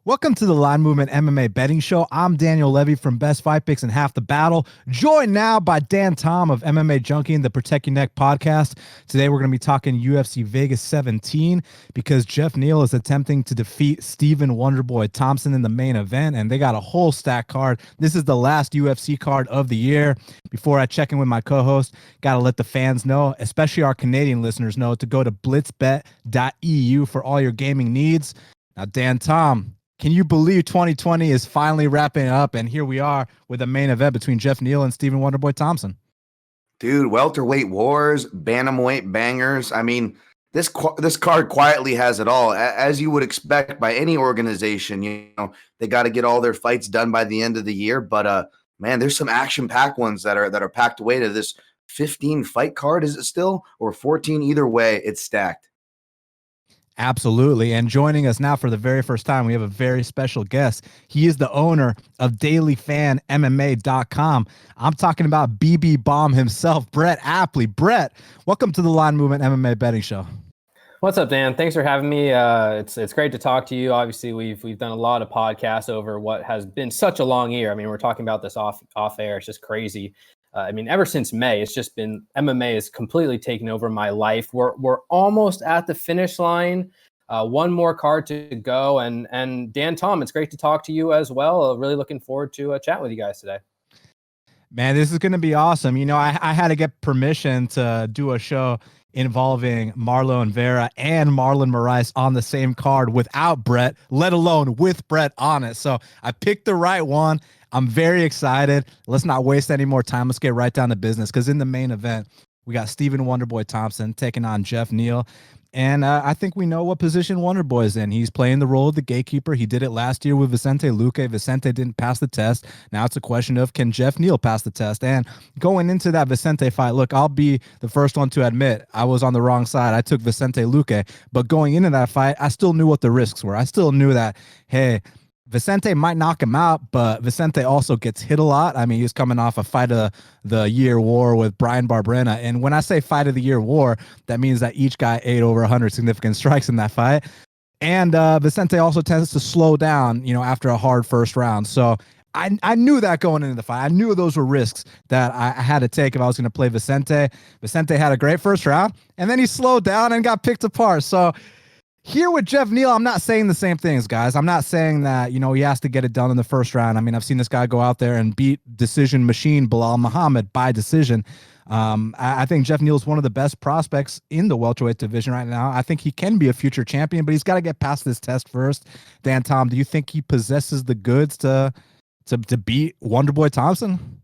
Welcome to the Line Movement MMA betting show. I'm Daniel Levy from Best Fight Picks and Half the Battle, joined now by Dan Tom of MMA Junkie and the Protect Your Neck podcast. Today we're going to be talking UFC Vegas 17 because Geoff Neal is attempting to defeat Stephen Wonderboy Thompson in the main event, and they got a whole stack card. This is the last UFC card of the year. Before I check in with my co-host, got to let the fans know, especially our Canadian listeners know, to go to blitzbet.eu for all your gaming needs. Now, Dan Tom, can you believe 2020 is finally wrapping up, and here we are with a main event between Geoff Neal and Stephen Wonderboy Thompson? Dude, welterweight wars, bantamweight bangers. I mean, this card quietly has it all, as you would expect by any organization. You know, they got to get all their fights done by the end of the year. But man, there's some action-packed ones that are packed away to this 15 fight card. Is it still, or 14? Either way, it's stacked. Absolutely. And joining us now for the very first time, we have a very special guest. He is the owner of Daily Fan MMA.com. I'm talking about BB Bomb himself, Brett Appley. Brett, welcome to the Line Movement MMA betting show. What's up, Dan? Thanks for having me. It's great to talk to you. Obviously, we've done a lot of podcasts over what has been such a long year. I mean, we're talking about this off air. It's just crazy. I mean, ever since May, it's just been MMA has completely taken over my life. We're almost at the finish line. One more card to go. And Dan Tom, it's great to talk to you as well. Really looking forward to chat with you guys today. Man, this is going to be awesome. You know, I had to get permission to do a show involving Marlon Vera and Marlon Moraes on the same card without Brett, let alone with Brett on it. So I picked the right one. I'm very excited. Let's not waste any more time. Let's get right down to business, because in the main event, we got Stephen Wonderboy Thompson taking on Geoff Neal. And I think we know what position Wonderboy is in. He's playing the role of the gatekeeper. He did it last year with Vicente Luque. Vicente didn't pass the test. Now it's a question of, can Geoff Neal pass the test? And going into that Vicente fight, look, I'll be the first one to admit I was on the wrong side. I took Vicente Luque. But going into that fight, I still knew what the risks were. I still knew that, hey, Vicente might knock him out, but Vicente also gets hit a lot. I mean, he's coming off a fight of the year war with Brian Barberena. And when I say fight of the year war, that means that each guy ate over 100 significant strikes in that fight. And Vicente also tends to slow down, you know, after a hard first round. So I knew that going into the fight. I knew those were risks that I had to take if I was going to play Vicente. Vicente had a great first round, and then he slowed down and got picked apart. So here with Geoff Neal, I'm not saying the same things, guys. I'm not saying that, you know, he has to get it done in the first round. I mean, I've seen this guy go out there and beat decision machine Bilal Muhammad by decision. I think Geoff Neal is one of the best prospects in the welterweight division right now. I think he can be a future champion, but he's got to get past this test first. Dan Tom, do you think he possesses the goods to beat Wonderboy Thompson?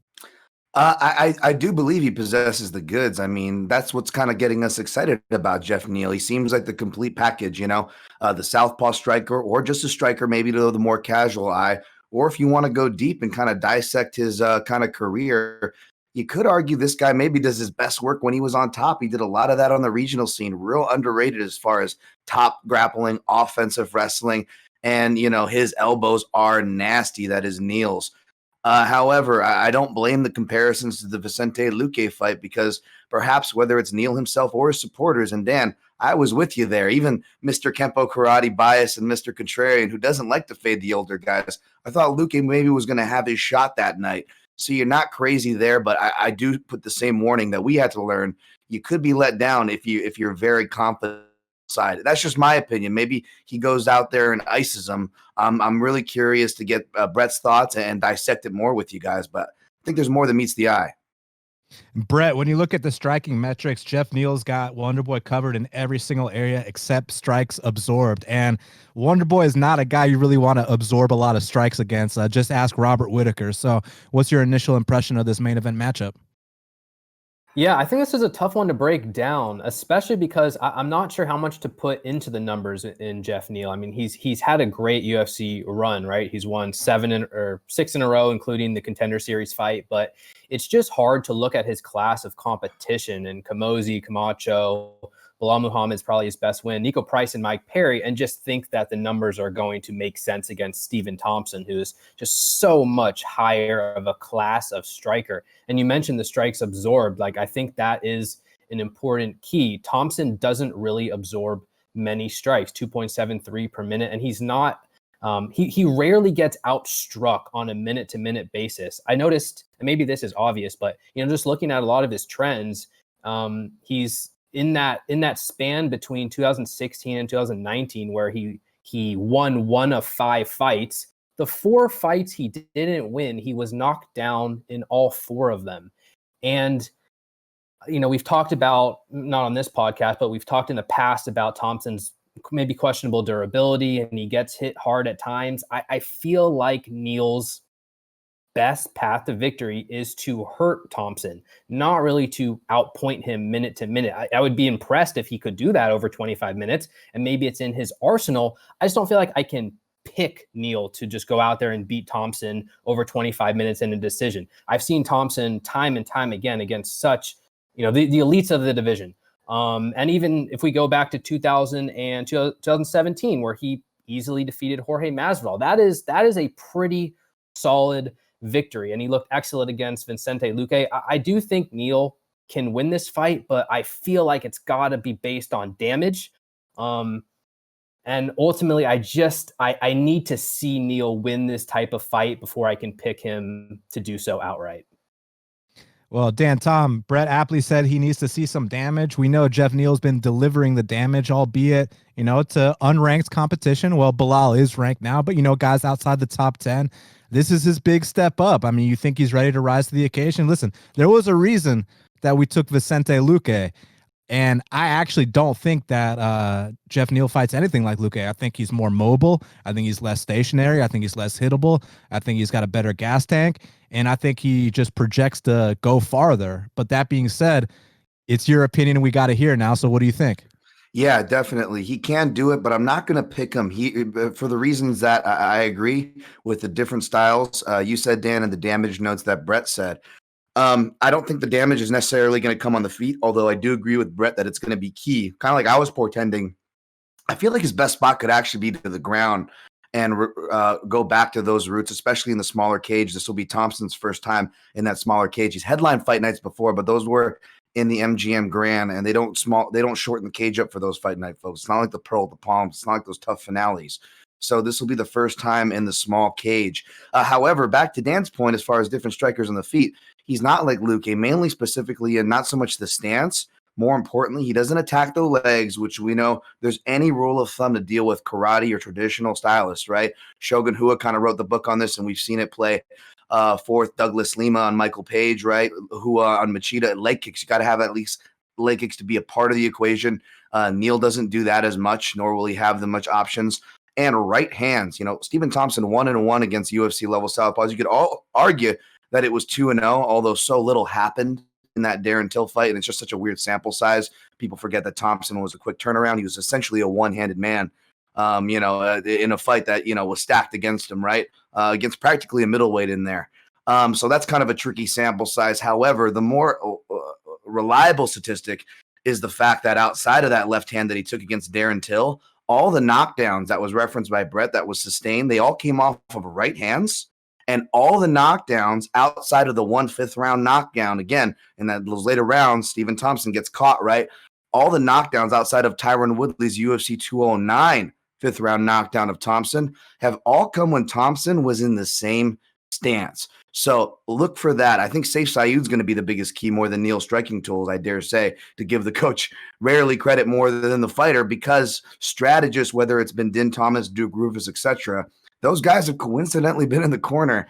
I do believe he possesses the goods. I mean, that's what's kind of getting us excited about Geoff Neal. He seems like the complete package, you know, the southpaw striker, or just a striker, maybe to the more casual eye. Or if you want to go deep and kind of dissect his kind of career, you could argue this guy maybe does his best work when he was on top. He did a lot of that on the regional scene, real underrated as far as top grappling, offensive wrestling, and, you know, his elbows are nasty. That is Neal's. However, I don't blame the comparisons to the Vicente Luque fight, because perhaps whether it's Neal himself or his supporters, and Dan, I was with you there, even Mr. Kempo Karate Bias and Mr. Contrarian, who doesn't like to fade the older guys, I thought Luque maybe was going to have his shot that night. So you're not crazy there, but I do put the same warning that we had to learn. You could be let down if you're very confident side. That's just my opinion. Maybe he goes out there and ices him. I'm really curious to get Brett's thoughts and dissect it more with you guys, but I think there's more than meets the eye. Brett, when you look at the striking metrics, Geoff Neal's got Wonderboy covered in every single area except strikes absorbed. And Wonderboy is not a guy you really want to absorb a lot of strikes against. Just ask Robert Whitaker. So what's your initial impression of this main event matchup? Yeah, I think this is a tough one to break down, especially because I'm not sure how much to put into the numbers in Geoff Neal. I mean, he's had a great UFC run, right? He's won 6 in a row, including the Contender Series fight. But it's just hard to look at his class of competition and Kamosi, Camacho, Bilal Muhammad's probably his best win, Nico Price and Mike Perry, and just think that the numbers are going to make sense against Stephen Thompson, who's just so much higher of a class of striker. And you mentioned the strikes absorbed. Like, I think that is an important key. Thompson doesn't really absorb many strikes, 2.73 per minute, and he's not He rarely gets outstruck on a minute-to-minute basis. I noticed, and maybe this is obvious, but just looking at a lot of his trends, he's in that span between 2016 and 2019 where he won 1 of 5 fights. The 4 fights he didn't win, he was knocked down in all 4 of them. And, we've talked about, not on this podcast, but we've talked in the past about Thompson's maybe questionable durability, and he gets hit hard at times. I feel like Neal's best path to victory is to hurt Thompson, not really to outpoint him minute to minute. I would be impressed if he could do that over 25 minutes, and maybe it's in his arsenal. I just don't feel like I can pick Neal to just go out there and beat Thompson over 25 minutes in a decision. I've seen Thompson time and time again against such, the elites of the division. And even if we go back to 2000 and 2017, where he easily defeated Jorge Masvidal, that is a pretty solid victory. And he looked excellent against Vicente Luque. I do think Neal can win this fight, but I feel like it's got to be based on damage. And ultimately, I need to see Neal win this type of fight before I can pick him to do so outright. Well, Tom, Brett Appley said he needs to see some damage. We know Geoff Neal's been delivering the damage, albeit, to unranked competition. Well, Bilal is ranked now, but, guys outside the top 10, this is his big step up. I mean, you think he's ready to rise to the occasion? Listen, there was a reason that we took Vicente Luque. And I actually don't think that Geoff Neal fights anything like Luque. I think he's more mobile. I think he's less stationary. I think he's less hittable. I think he's got a better gas tank. And I think he just projects to go farther. But that being said, it's your opinion we got to hear now. So what do you think? Yeah, definitely. He can do it, but I'm not going to pick him for the reasons that I agree with the different styles. You said, Dan, and the damage notes that Brett said. I don't think the damage is necessarily going to come on the feet, although I do agree with Brett that it's going to be key. Kind of like I was portending. I feel like his best spot could actually be to the ground and go back to those roots, especially in the smaller cage. This will be Thompson's first time in that smaller cage. He's headlined fight nights before, but those were in the MGM Grand, and they don't shorten the cage up for those fight night folks. It's not like the Pearl, the Palms. It's not like those tough finales. So this will be the first time in the small cage. However, back to Dan's point, as far as different strikers on the feet, he's not like Luque, mainly specifically in not so much the stance. More importantly, he doesn't attack the legs, which we know there's any rule of thumb to deal with karate or traditional stylists, right? Shogun Hua kind of wrote the book on this, and we've seen it play forth. Douglas Lima on Michael Page, right? Hua on Machida. Leg kicks, you got to have at least leg kicks to be a part of the equation. Neal doesn't do that as much, nor will he have the much options. And right hands, Stephen Thompson 1-1 against UFC level southpaws. You could all argue that it was 2-0, although so little happened in that Darren Till fight, and it's just such a weird sample size. People forget that Thompson was a quick turnaround. He was essentially a one-handed man, in a fight that, was stacked against him, right? Against practically a middleweight in there. So that's kind of a tricky sample size. However, the more reliable statistic is the fact that outside of that left hand that he took against Darren Till, all the knockdowns that was referenced by Brett that was sustained, they all came off of right hands. And all the knockdowns outside of the 1/5 round knockdown, again, in those later rounds, Stephen Thompson gets caught, right? All the knockdowns outside of Tyron Woodley's UFC 209 5th round knockdown of Thompson have all come when Thompson was in the same stance. So look for that. I think Saif Saeed's going to be the biggest key, more than Neal's striking tools, I dare say, to give the coach rarely credit more than the fighter, because strategists, whether it's been Din Thomas, Duke Rufus, etc., those guys have coincidentally been in the corner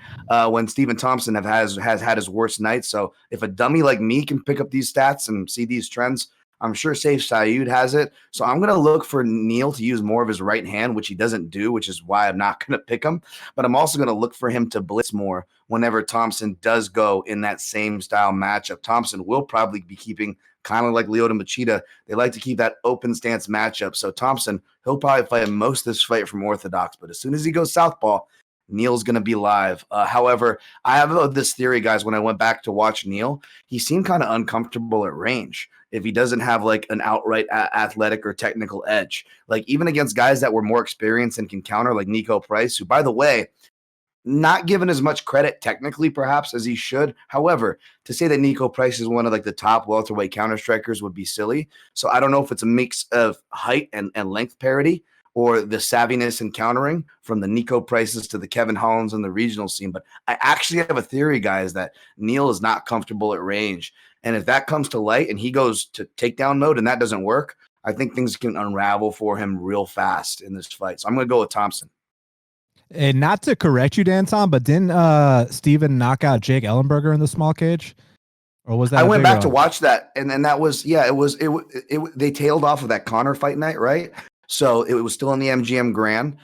when Stephen Thompson has had his worst night. So if a dummy like me can pick up these stats and see these trends, I'm sure Saif Saeed has it. So I'm going to look for Neal to use more of his right hand, which he doesn't do, which is why I'm not going to pick him. But I'm also going to look for him to blitz more whenever Thompson does go in that same style matchup. Thompson will probably be keeping, kind of like Lyoto Machida, they like to keep that open stance matchup. So Thompson, he'll probably fight most of this fight from orthodox. But as soon as he goes southpaw, Neal's going to be live. However, I have this theory, guys. When I went back to watch Neal, he seemed kind of uncomfortable at range if he doesn't have like an outright athletic or technical edge. Like even against guys that were more experienced and can counter, like Nico Price, who, by the way, not given as much credit technically perhaps as he should. However, to say that Nico Price is one of like the top welterweight counter strikers would be silly. So I don't know if it's a mix of height and length parity, or the savviness in countering from the Nico Prices to the Kevin Hollands in the regional scene. But I actually have a theory, guys, that Neal is not comfortable at range. And if that comes to light and he goes to takedown mode and that doesn't work, I think things can unravel for him real fast in this fight. So I'm going to go with Thompson. And not to correct you, Dan Tom, but didn't Steven knock out Jake Ellenberger in the small cage? Or was that I went back to watch that, and then that was they tailed off of that Connor fight night, right? So it was still in the MGM Grand.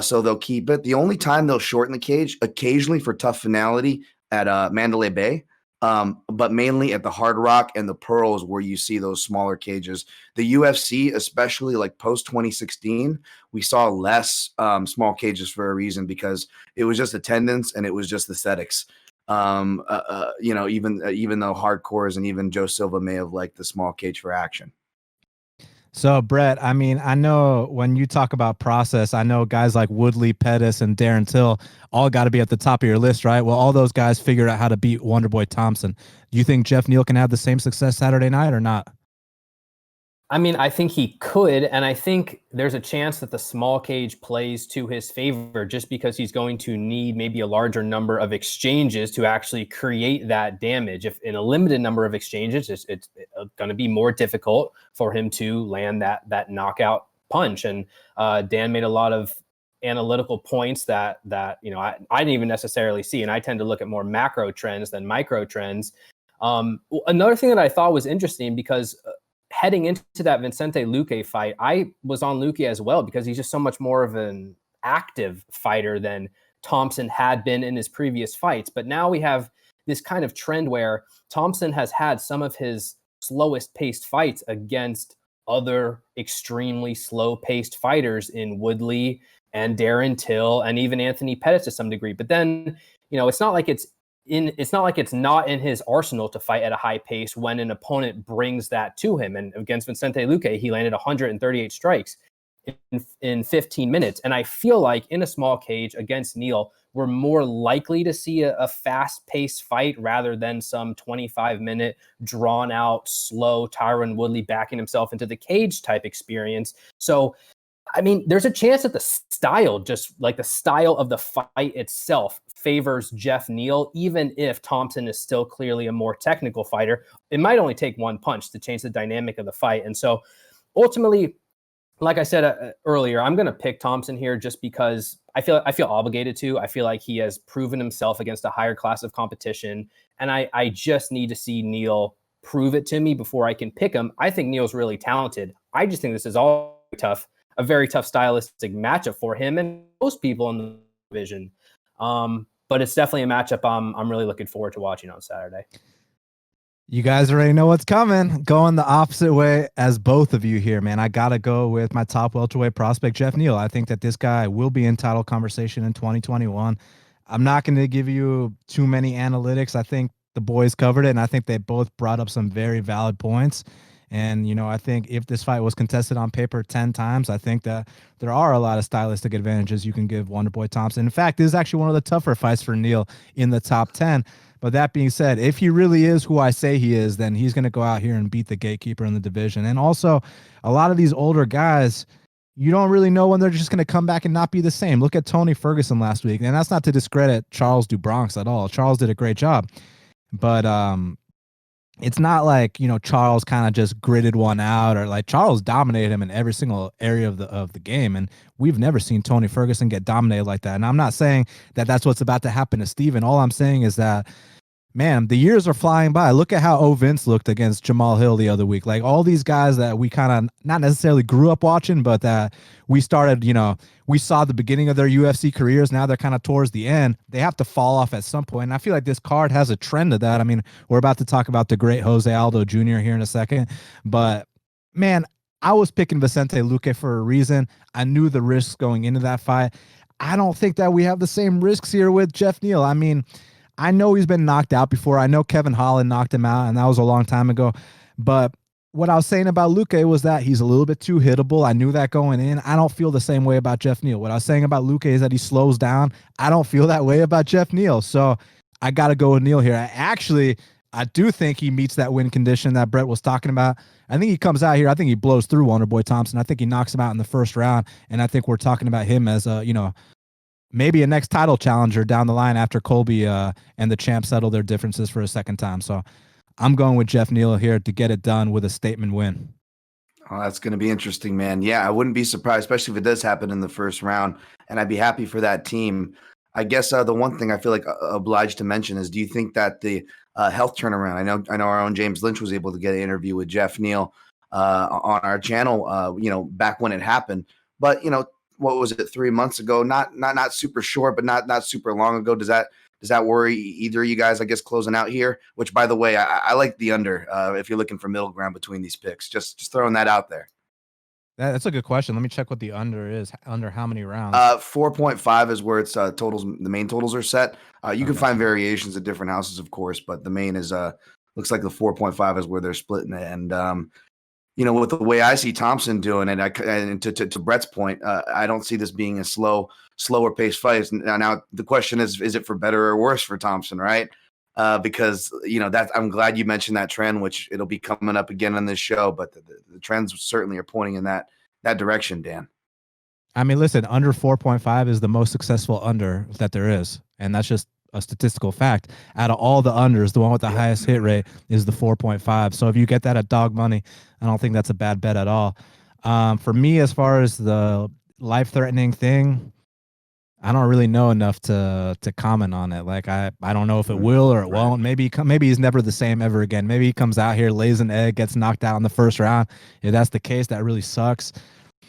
So they'll keep it. The only time they'll shorten the cage, occasionally for tough finality at Mandalay Bay, but mainly at the Hard Rock and the Pearls, where you see those smaller cages. The UFC, especially like post 2016, we saw less small cages for a reason, because it was just attendance and it was just aesthetics. Even though hardcores and even Joe Silva may have liked the small cage for action. So, Brett, I mean, I know when you talk about process, I know guys like Woodley, Pettis, and Darren Till all got to be at the top of your list, right? Well, all those guys figured out how to beat Wonderboy Thompson. Do you think Geoff Neal can have the same success Saturday night or not? I mean, I think he could, and I think there's a chance that the small cage plays to his favor, just because he's going to need maybe a larger number of exchanges to actually create that damage. If in a limited number of exchanges, it's going to be more difficult for him to land that knockout punch. And Dan made a lot of analytical points that I didn't even necessarily see, and I tend to look at more macro trends than micro trends. Another thing that I thought was interesting, because heading into that Vicente Luque fight, I was on Luque as well, because he's just so much more of an active fighter than Thompson had been in his previous fights. But now we have this kind of trend where Thompson has had some of his slowest paced fights against other extremely slow paced fighters in Woodley and Darren Till and even Anthony Pettis to some degree. But then, it's not like it's not in his arsenal to fight at a high pace when an opponent brings that to him. And against Vicente Luque, he landed 138 strikes in 15 minutes. And I feel like in a small cage against Neal, we're more likely to see a fast-paced fight rather than some 25-minute drawn-out, slow Tyron Woodley backing himself into the cage type experience. So, I mean, there's a chance that the style of the fight itself favors Geoff Neal, even if Thompson is still clearly a more technical fighter. It might only take one punch to change the dynamic of the fight. And so ultimately, like I said earlier, I'm going to pick Thompson here just because I feel obligated to. I feel like he has proven himself against a higher class of competition, and I just need to see Neal prove it to me before I can pick him. I think Neal's really talented. I just think this is all tough. A very tough stylistic matchup for him and most people in the division. But it's definitely a matchup I'm really looking forward to watching on Saturday. You guys already know what's coming. Going the opposite way as both of you here, man. I got to go with my top welterweight prospect, Geoff Neal. I think that this guy will be in title conversation in 2021. I'm not going to give you too many analytics. I think the boys covered it, and I think they both brought up some very valid points. And, I think if this fight was contested on paper 10 times, I think that there are a lot of stylistic advantages you can give Wonderboy Thompson. In fact, this is actually one of the tougher fights for Neal in the top 10. But that being said, if he really is who I say he is, then he's going to go out here and beat the gatekeeper in the division. And also, a lot of these older guys, you don't really know when they're just going to come back and not be the same. Look at Tony Ferguson last week. And that's not to discredit Charles DuBronx at all. Charles did a great job. But it's not like, Charles kind of just gritted one out, or like Charles dominated him in every single area of the game. And we've never seen Tony Ferguson get dominated like that. And I'm not saying that that's what's about to happen to Steven. All I'm saying is that, man, the years are flying by. Look at how Vince looked against Jamal Hill the other week. Like all these guys that we kind of not necessarily grew up watching, but that we started, we saw the beginning of their UFC careers. Now they're kind of towards the end. They have to fall off at some point. And I feel like this card has a trend of that. I mean, we're about to talk about the great Jose Aldo Jr. here in a second. But, man, I was picking Vicente Luque for a reason. I knew the risks going into that fight. I don't think that we have the same risks here with Geoff Neal. I mean, I know he's been knocked out before. I know Kevin Holland knocked him out, and that was a long time ago. But what I was saying about Luque was that he's a little bit too hittable. I knew that going in. I don't feel the same way about Geoff Neal. What I was saying about Luque is that he slows down. I don't feel that way about Geoff Neal. So I got to go with Neal here. I do think he meets that win condition that Brett was talking about. I think he comes out here. I think he blows through Wonderboy Thompson. I think he knocks him out in the first round. And I think we're talking about him as a, maybe a next title challenger down the line after Colby and the champ settle their differences for a second time. So I'm going with Geoff Neal here to get it done with a statement win. Oh, that's going to be interesting, man. Yeah, I wouldn't be surprised, especially if it does happen in the first round. And I'd be happy for that team. I guess the one thing I feel like obliged to mention is, do you think that the health turnaround? I know our own James Lynch was able to get an interview with Geoff Neal on our channel, back when it happened. But what was it, 3 months ago? Not super short, but not super long ago. Does that worry either of you guys? I guess closing out here. Which, by the way, I like the under. If you're looking for middle ground between these picks, just throwing that out there. That's a good question. Let me check what the under is. Under how many rounds? 4.5 is where it's totals. The main totals are set. You can find variations at different houses, of course, but the main is looks like the 4.5 is where they're splitting it. And with the way I see Thompson doing it, and to Brett's point, I don't see this being a slower paced fight. Now the question is it for better or worse for Thompson, right? Because that I'm glad you mentioned that trend, which it'll be coming up again on this show. But the trends certainly are pointing in that direction, Dan. I mean, listen, under 4.5 is the most successful under that there is, and that's just a statistical fact. Out of all the unders, the one with the highest hit rate is the 4.5. So if you get that at dog money, I don't think that's a bad bet at all. For me, as far as the life-threatening thing, I don't really know enough to comment on it. Like I don't know if it will or it won't. Maybe he's never the same ever again. Maybe he comes out here, lays an egg, gets knocked out in the first round. If that's the case, that really sucks.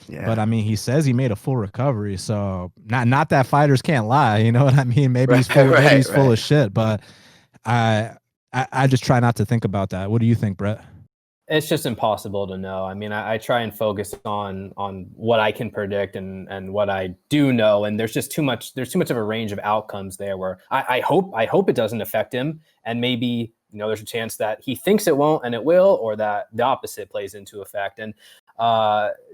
Yeah. But I mean, he says he made a full recovery, so not that fighters can't lie. You know what I mean? Maybe he's full of shit. But I just try not to think about that. What do you think, Brett? It's just impossible to know. I mean, I try and focus on what I can predict and what I do know. And there's just too much of a range of outcomes there where I hope it doesn't affect him. And maybe, there's a chance that he thinks it won't and it will, or that the opposite plays into effect. And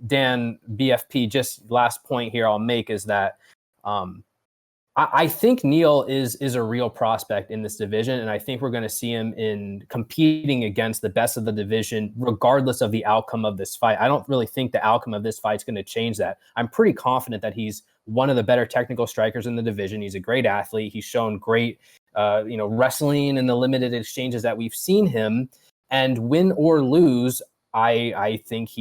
Dan, BFP, just last point here I'll make is that I think Neal is a real prospect in this division, and I think we're going to see him in competing against the best of the division, regardless of the outcome of this fight. I don't really think the outcome of this fight is going to change that. I'm pretty confident that he's one of the better technical strikers in the division. He's a great athlete. He's shown great, wrestling in the limited exchanges that we've seen him. And win or lose, I think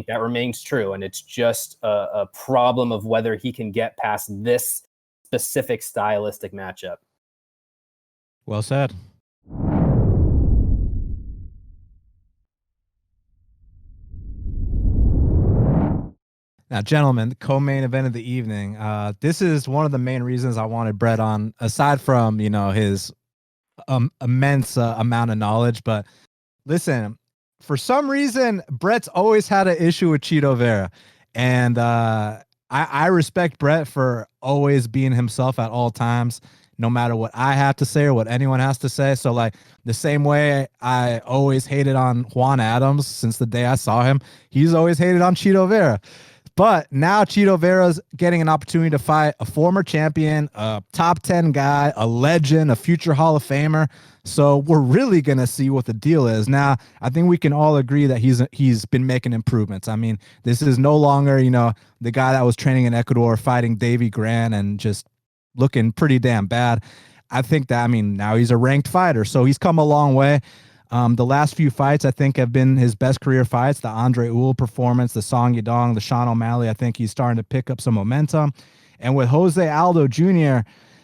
that remains true, and it's just a problem of whether he can get past this specific stylistic matchup. Well said. Now, gentlemen, the co-main event of the evening. This is one of the main reasons I wanted Brett on, aside from his immense amount of knowledge. But listen, for some reason, Brett's always had an issue with Chito Vera, and I respect Brett for always being himself at all times, no matter what I have to say or what anyone has to say. So, like, the same way I always hated on Juan Adams since the day I saw him, he's always hated on Chito Vera. But now Chito Vera's getting an opportunity to fight a former champion, a top 10 guy, a legend, a future Hall of Famer. So we're really going to see what the deal is. Now, I think we can all agree that he's been making improvements. I mean, this is no longer, the guy that was training in Ecuador fighting Davy Grant and just looking pretty damn bad. I think that, now he's a ranked fighter, so he's come a long way. The last few fights, I think, have been his best career fights. The Andre Ewell performance, the Song Yadong, the Sean O'Malley. I think he's starting to pick up some momentum. And with Jose Aldo Jr.,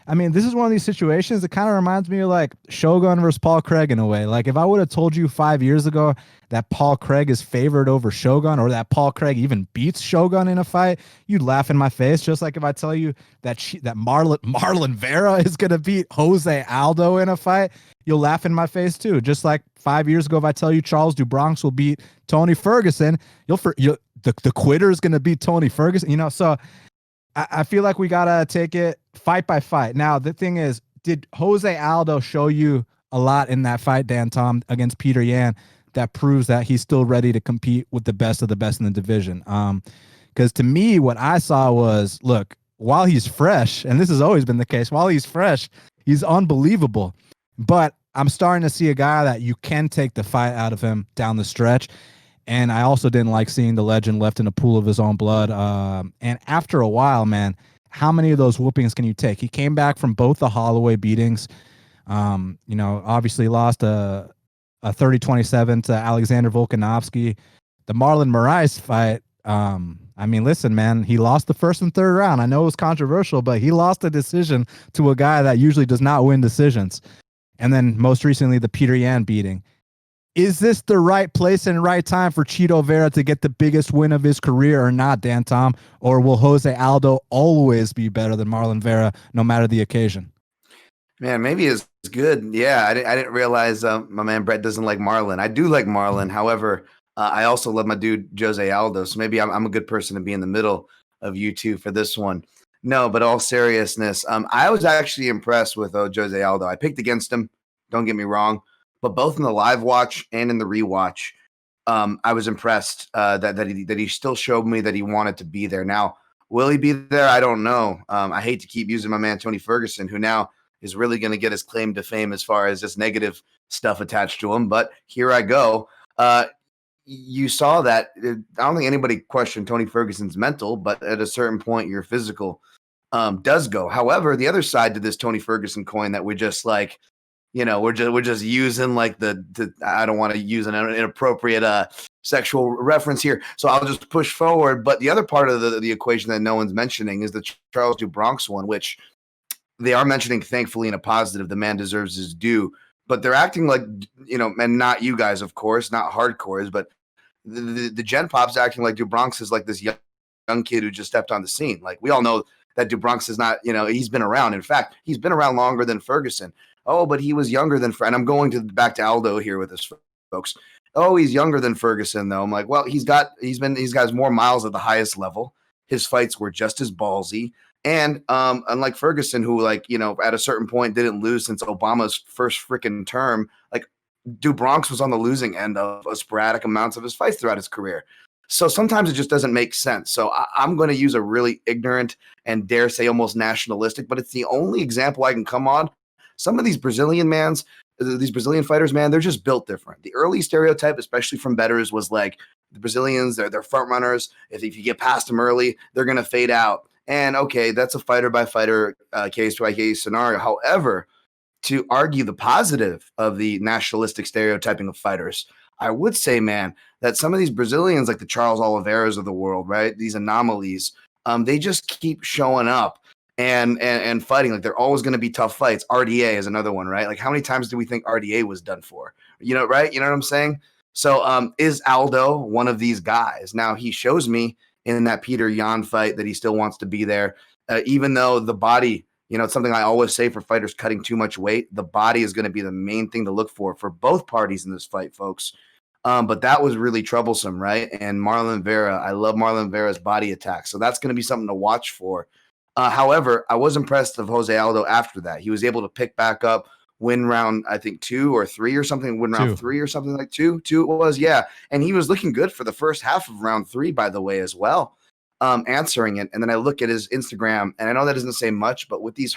this is one of these situations that kind of reminds me of like Shogun versus Paul Craig in a way. Like if I would have told you 5 years ago that Paul Craig is favored over Shogun, or that Paul Craig even beats Shogun in a fight, you'd laugh in my face. Just like if I tell you that Marlon Vera is going to beat Jose Aldo in a fight, you'll laugh in my face too. Just like 5 years ago, if I tell you Charles DuBronx will beat Tony Ferguson, the quitter is going to beat Tony Ferguson. So I feel like we got to take it fight by fight. Now, the thing is, did Jose Aldo show you a lot in that fight, Dan Tom, against Peter Yan, that proves that he's still ready to compete with the best of the best in the division? Because to me, what I saw was, look, while he's fresh, and this has always been the case, while he's fresh, he's unbelievable. But I'm starting to see a guy that you can take the fight out of him down the stretch. And I also didn't like seeing the legend left in a pool of his own blood. And after a while, man, how many of those whoopings can you take? He came back from both the Holloway beatings. Obviously lost a 30-27 to Alexander Volkanovski. The Marlon Moraes fight, listen, man, he lost the first and third round. I know it was controversial, but he lost a decision to a guy that usually does not win decisions. And then most recently, the Peter Yan beating. Is this the right place and right time for Chito Vera to get the biggest win of his career or not, Dan Tom? Or will Jose Aldo always be better than Marlon Vera, no matter the occasion? Man, maybe it's good. Yeah, I didn't realize my man Brett doesn't like Marlon. I do like Marlon. However, I also love my dude Jose Aldo. So maybe I'm a good person to be in the middle of you two for this one. No, but all seriousness, I was actually impressed with Jose Aldo. I picked against him. Don't get me wrong. But both in the live watch and in the rewatch, I was impressed that he still showed me that he wanted to be there. Now, will he be there? I don't know. I hate to keep using my man Tony Ferguson, who now is really going to get his claim to fame as far as this negative stuff attached to him. But here I go. You saw that. I don't think anybody questioned Tony Ferguson's mental, but at a certain point, your physical does go. However, the other side to this Tony Ferguson coin that we just like, we're just using like I don't want to use an inappropriate sexual reference here, so I'll just push forward. But the other part of the equation that no one's mentioning is the Charles do Bronx one, which they are mentioning, thankfully, in a positive. The man deserves his due, but they're acting like, and not you guys, of course, not hardcores, but the Gen Pop's acting like do Bronx is like this young kid who just stepped on the scene. Like, we all know that do Bronx is not, he's been around. In fact, he's been around longer than Ferguson. Oh, but he was younger than, and I'm going back to Aldo here with this, folks. Oh, he's younger than Ferguson, though. I'm like, well, he's got more miles at the highest level. His fights were just as ballsy. And unlike Ferguson, who at a certain point didn't lose since Obama's first freaking term, like do Bronx was on the losing end of a sporadic amounts of his fights throughout his career. So sometimes it just doesn't make sense. So I'm going to use a really ignorant and dare say almost nationalistic, but it's the only example I can come on. Some of these Brazilian fighters, man, they're just built different. The early stereotype, especially from bettors, was like the Brazilians, they're front runners. If you get past them early, they're going to fade out. And okay, that's a fighter by fighter, case by case scenario. However, to argue the positive of the nationalistic stereotyping of fighters, I would say, man, that some of these Brazilians, like the Charles Oliveiras of the world, right? These anomalies, they just keep showing up and fighting. Like, they're always going to be tough fights. RDA is another one, right? Like, how many times do we think RDA was done for? Right? You know what I'm saying? So is Aldo one of these guys? Now, he shows me in that Peter Yan fight that he still wants to be there, even though the body, it's something I always say for fighters cutting too much weight. The body is going to be the main thing to look for both parties in this fight, folks. But that was really troublesome, right? And Marlon Vera, I love Marlon Vera's body attack. So that's going to be something to watch for. However, I was impressed of Jose Aldo after that. He was able to pick back up, win round, I think 2 or 3 or something, win round 3 or something like 2 it was. Yeah. And he was looking good for the first half of round 3, by the way, as well, answering it. And then I look at his Instagram, and I know that doesn't say much, but with these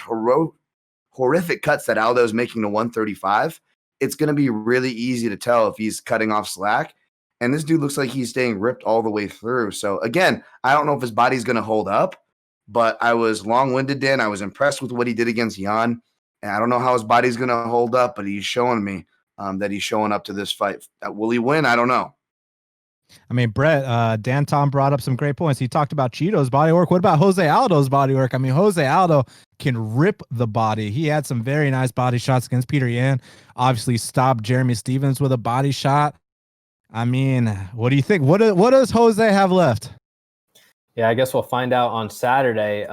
horrific cuts that Aldo is making to 135, it's going to be really easy to tell if he's cutting off slack. And this dude looks like he's staying ripped all the way through. So again, I don't know if his body's going to hold up, but I was long-winded, Dan. I was impressed with what he did against Yan. And I don't know how his body's going to hold up, but he's showing me that he's showing up to this fight. Will he win? I don't know. I mean, Brett, Dan Tom brought up some great points. He talked about Chito's body work. What about Jose Aldo's body work? I mean, Jose Aldo can rip the body. He had some very nice body shots against Peter Yan. Obviously stopped Jeremy Stephens with a body shot. I mean, what do you think? What does Jose have left? Yeah, I guess we'll find out on Saturday.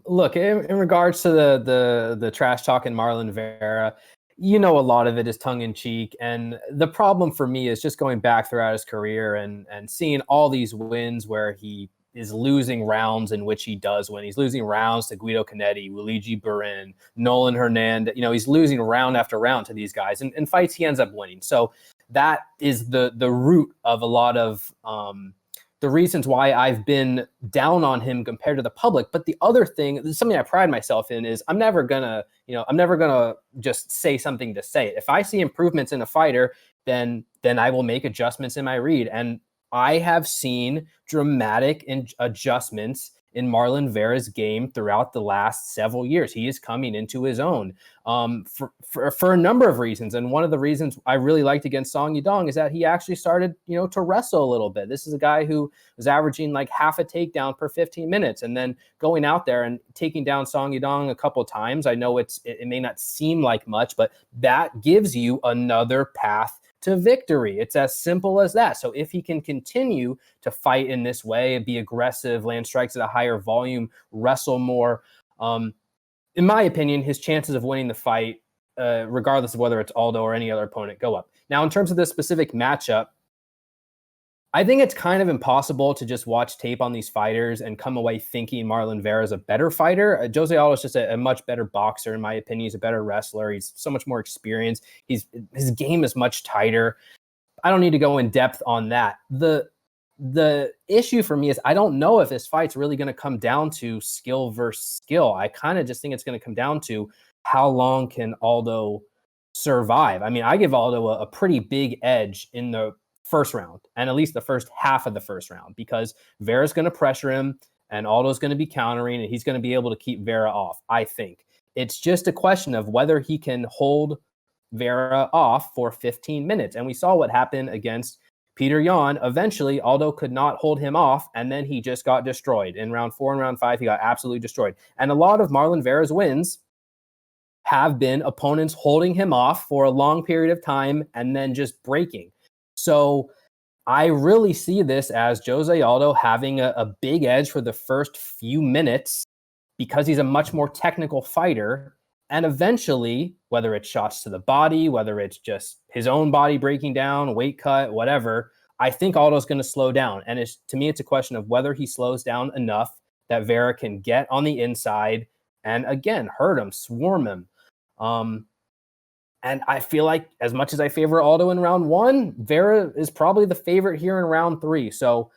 Look, in regards to the trash talking Marlon Vera, a lot of it is tongue in cheek. And the problem for me is just going back throughout his career and seeing all these wins where he is losing rounds in which he does win. He's losing rounds to Guido Canetti, Luigi Burin, Nolan Hernandez. He's losing round after round to these guys, and fights he ends up winning. So that is the root of a lot of the reasons why I've been down on him compared to the public. But the other thing, something I pride myself in, is I'm never gonna just say something to say it. If I see improvements in a fighter, then I will make adjustments in my read. And I have seen dramatic adjustments in Marlon Vera's game throughout the last several years. He is coming into his own for a number of reasons. And one of the reasons I really liked against Song Yadong is that he actually started, to wrestle a little bit. This is a guy who was averaging like half a takedown per 15 minutes and then going out there and taking down Song Yadong a couple times. I know it may not seem like much, but that gives you another path to victory. It's as simple as that. So if he can continue to fight in this way, be aggressive, land strikes at a higher volume, wrestle more, in my opinion, his chances of winning the fight, regardless of whether it's Aldo or any other opponent, go up. Now, in terms of this specific matchup, I think it's kind of impossible to just watch tape on these fighters and come away thinking Marlon Vera is a better fighter. Jose Aldo is just a much better boxer, in my opinion. He's a better wrestler. He's so much more experienced. His game is much tighter. I don't need to go in depth on that. The issue for me is I don't know if this fight's really going to come down to skill versus skill. I kind of just think it's going to come down to how long can Aldo survive. I mean, I give Aldo a pretty big edge in the first round, and at least the first half of the first round, because Vera's going to pressure him and Aldo's going to be countering, and he's going to be able to keep Vera off. I think it's just a question of whether he can hold Vera off for 15 minutes. And we saw what happened against Peter Yan. Eventually, Aldo could not hold him off, and then he just got destroyed. In round 4 and round 5, he got absolutely destroyed. And a lot of Marlon Vera's wins have been opponents holding him off for a long period of time and then just breaking. So I really see this as Jose Aldo having a big edge for the first few minutes because he's a much more technical fighter. And eventually, whether it's shots to the body, whether it's just his own body breaking down, weight cut, whatever, I think Aldo's going to slow down. And to me, it's a question of whether he slows down enough that Vera can get on the inside and, again, hurt him, swarm him. And I feel like as much as I favor Aldo in round 1, Vera is probably the favorite here in round 3. So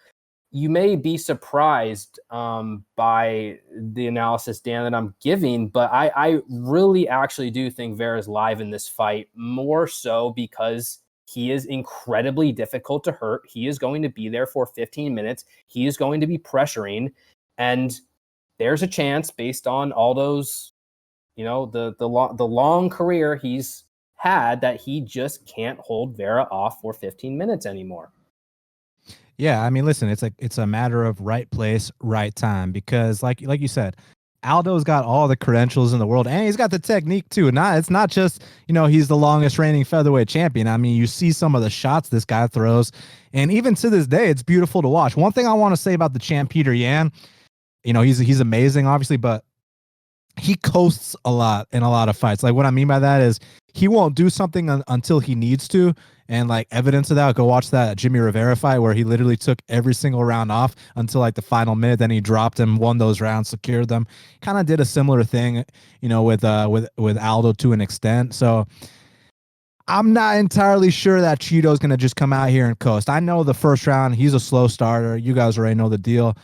you may be surprised by the analysis, Dan, that I'm giving, but I really actually do think Vera's live in this fight, more so because he is incredibly difficult to hurt. He is going to be there for 15 minutes. He is going to be pressuring. And there's a chance, based on Aldo's, the long career he's had, that he just can't hold Vera off for 15 minutes anymore. Yeah, I mean, listen, it's a matter of right place, right time, because like you said, Aldo's got all the credentials in the world, and he's got the technique too. It's not just, he's the longest reigning featherweight champion. I mean, you see some of the shots this guy throws, and even to this day, it's beautiful to watch. One thing I want to say about the champ Peter Yan, he's amazing, obviously, but he coasts a lot in a lot of fights. Like, what I mean by that is he won't do something until he needs to. And like evidence of that, go watch that Jimmy Rivera fight where he literally took every single round off until like the final minute. Then he dropped him, won those rounds, secured them. Kind of did a similar thing, with Aldo to an extent. So I'm not entirely sure that Cheeto's going to just come out here and coast. I know the first round, he's a slow starter. You guys already know the deal.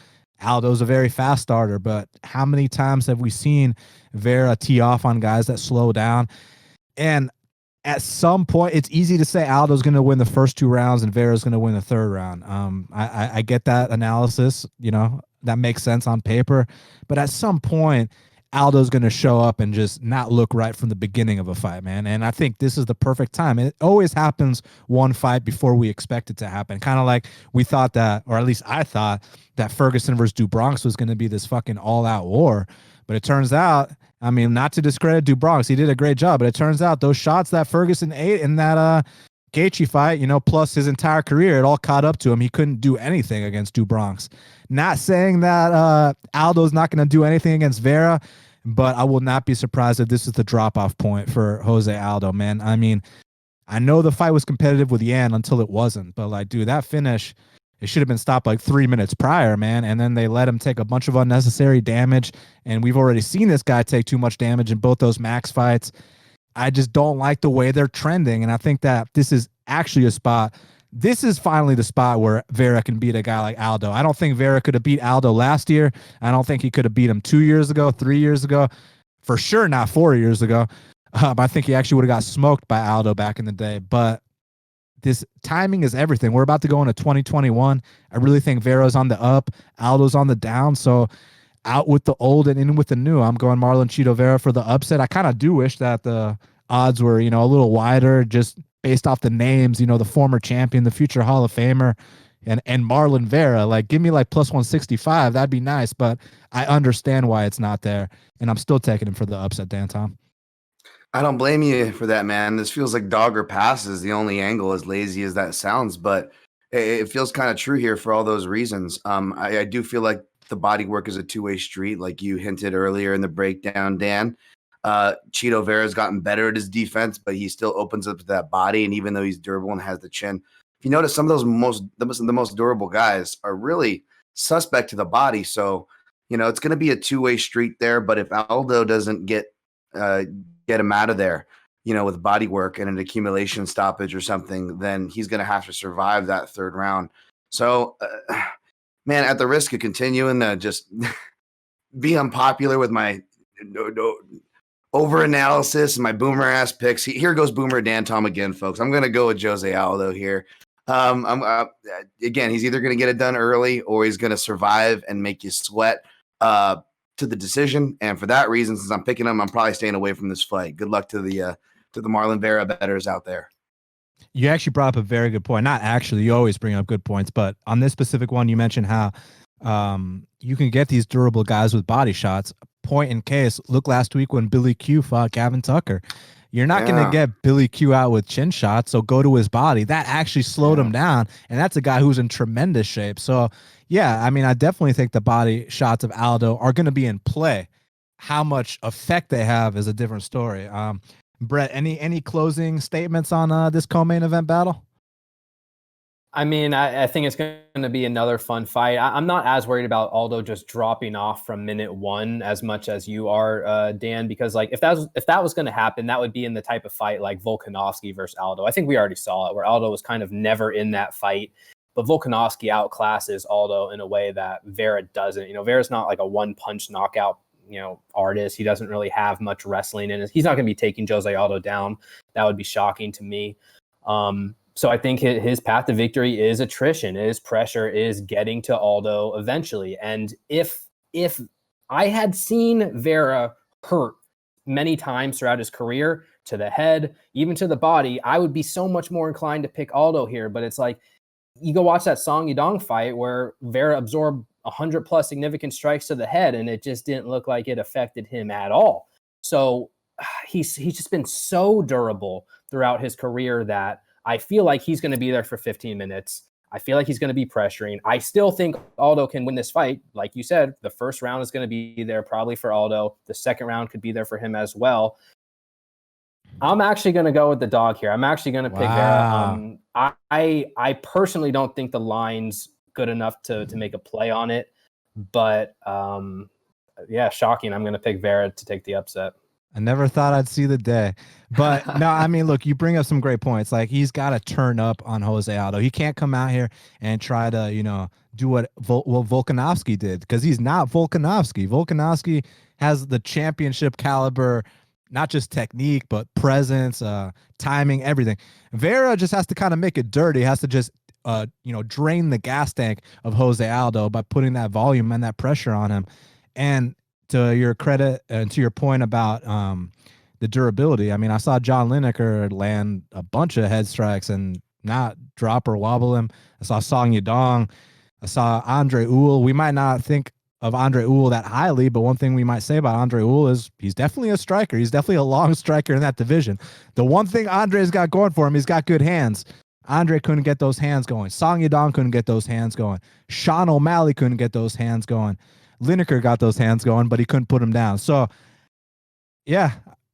Aldo's a very fast starter, but how many times have we seen Vera tee off on guys that slow down? And at some point, it's easy to say Aldo's going to win the first 2 rounds and Vera's going to win the 3rd round. I get that analysis, that makes sense on paper, but at some point, Aldo's going to show up and just not look right from the beginning of a fight, man. And I think this is the perfect time. It always happens one fight before we expect it to happen. Kind of like we thought that, or at least I thought that Ferguson versus DuBronx was going to be this fucking all-out war. But it turns out, I mean, not to discredit DuBronx, he did a great job, but it turns out those shots that Ferguson ate in that Gaethje fight, plus his entire career, it all caught up to him. He couldn't do anything against DuBronx. Not saying that Aldo's not going to do anything against Vera, but I will not be surprised if this is the drop-off point for Jose Aldo, man. I mean, I know the fight was competitive with Yan until it wasn't, but like, dude, that finish, it should have been stopped like 3 minutes prior, man. And then they let him take a bunch of unnecessary damage. And we've already seen this guy take too much damage in both those Max fights. I just don't like the way they're trending. And I think that this is actually a spot this is finally the spot where Vera can beat a guy like Aldo. I don't think Vera could have beat Aldo last year. I don't think he could have beat him 2 years ago, 3 years ago, for sure not 4 years ago. I think he actually would have got smoked by Aldo back in the day. But this timing is everything. We're about to go into 2021. I really think Vera's on the up, Aldo's on the down. So out with the old and in with the new. I'm going Marlon Chito Vera for the upset. I kind of do wish that the odds were, a little wider, just based off the names, the former champion, the future Hall of Famer, and Marlon Vera. Like, give me like plus 165. That'd be nice, but I understand why it's not there. And I'm still taking him for the upset, Dan Tom. I don't blame you for that, man. This feels like dog or passes, the only angle, as lazy as that sounds, but it feels kind of true here for all those reasons. I do feel like the body work is a two-way street, like you hinted earlier in the breakdown, Dan. Chito Vera's gotten better at his defense, but he still opens up to that body. And even though he's durable and has the chin, if you notice, some of those the most durable guys are really suspect to the body. So, it's going to be a two-way street there. But if Aldo doesn't get him out of there, with body work and an accumulation stoppage or something, then he's going to have to survive that third round. So, man, at the risk of continuing to just be unpopular with my over analysis and my boomer ass picks, here goes Boomer Dan Tom again, folks. I'm going to go with Jose Aldo here. Again, he's either going to get it done early or he's going to survive and make you sweat to the decision. And for that reason, since I'm picking him, I'm probably staying away from this fight. Good luck to the Marlon Vera bettors out there. You actually brought up a very good point. Not actually, you always bring up good points, but on this specific one, you mentioned how you can get these durable guys with body shots. Point in case, look last week when Billy Q fought Gavin Tucker. You're not going to get Billy Q out with chin shots, so go to his body. That actually slowed him down, and that's a guy who's in tremendous shape. So, yeah, I mean, I definitely think the body shots of Aldo are going to be in play. How much effect they have is a different story. Brett, any closing statements on this co-main event battle? I mean, I think it's going to be another fun fight. I'm not as worried about Aldo just dropping off from minute one as much as you are, Dan, because like if that was going to happen, that would be in the type of fight like Volkanovski versus Aldo. I think we already saw it where Aldo was kind of never in that fight, but Volkanovski outclasses Aldo in a way that Vera doesn't. Vera's not like a one-punch knockout, artist. He doesn't really have much wrestling in it. He's not going to be taking Jose Aldo down. That would be shocking to me. So I think his path to victory is attrition, is pressure, is getting to Aldo eventually. And if I had seen Vera hurt many times throughout his career, to the head, even to the body, I would be so much more inclined to pick Aldo here. But it's like, you go watch that Song Yadong fight where Vera absorbed 100 plus significant strikes to the head, and it just didn't look like it affected him at all. So he's just been so durable throughout his career that I feel like he's going to be there for 15 minutes. I feel like he's going to be pressuring. I still think Aldo can win this fight. Like you said, the first round is going to be there probably for Aldo. The second round could be there for him as well. I'm actually going to go with the dog here. I'm actually going to pick Vera. I personally don't think the line's good enough to make a play on it. But, shocking. I'm going to pick Vera to take the upset. I never thought I'd see the day. But no, I mean, look, you bring up some great points. Like, he's got to turn up on Jose Aldo. He can't come out here and try to, do what Volkanovski did, because he's not Volkanovski. Volkanovski has the championship caliber, not just technique, but presence, timing, everything. Vera just has to kind of make it dirty. He has to just, drain the gas tank of Jose Aldo by putting that volume and that pressure on him. And to your credit and to your point about the durability, I mean, I saw John Lineker land a bunch of head strikes and not drop or wobble him. I saw Song Yadong. I saw Andre Ewell. We might not think of Andre Ewell that highly, but one thing we might say about Andre Ewell is he's definitely a striker. He's definitely a long striker in that division. The one thing Andre's got going for him, he's got good hands. Andre couldn't get those hands going. Song Yadong couldn't get those hands going. Sean O'Malley couldn't get those hands going. Lineker got those hands going, but he couldn't put them down. So, yeah,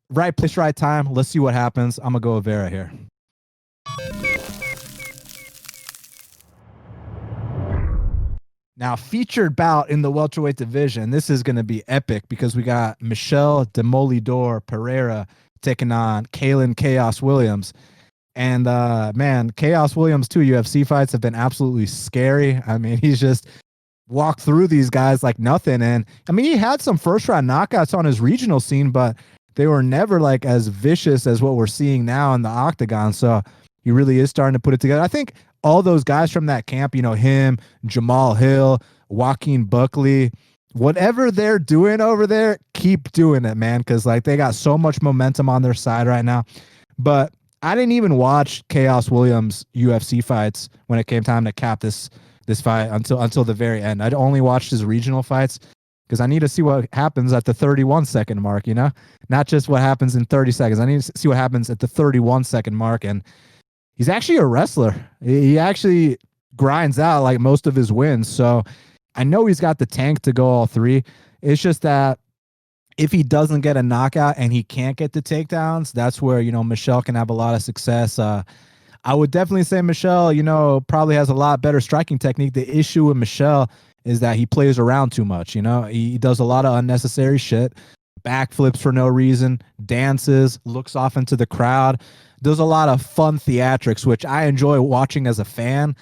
right place, right time. Let's see what happens. I'm going to go with Vera here. Now, featured bout in the welterweight division. This is going to be epic because we got Michel Demolidor Pereira taking on Kalen Khaos Williams. And man, Khaos Williams 2 UFC fights have been absolutely scary. I mean, he's just walked through these guys like nothing. And I mean, he had some first round knockouts on his regional scene, but they were never like as vicious as what we're seeing now in the octagon. So he really is starting to put it together. I think all those guys from that camp, you know, him, Jamal Hill, Joaquin Buckley, whatever they're doing over there, keep doing it, man. Cause like they got so much momentum on their side right now. But I didn't even watch Khaos Williams UFC fights when it came time to cap this fight until the very end. I'd only watched his regional fights because I need to see what happens at the 31-second mark, you know, not just what happens in 30 seconds. I need to see what happens at the 31-second mark. And he's actually a wrestler. He actually grinds out like most of his wins. So I know he's got the tank to go all three. It's just that if he doesn't get a knockout and he can't get the takedowns, that's where, you know, Michel can have a lot of success. I would definitely say Michel, you know, probably has a lot better striking technique. The issue with Michel is that he plays around too much. You know, he does a lot of unnecessary shit, backflips for no reason, dances, looks off into the crowd, does a lot of fun theatrics, which I enjoy watching as a fan.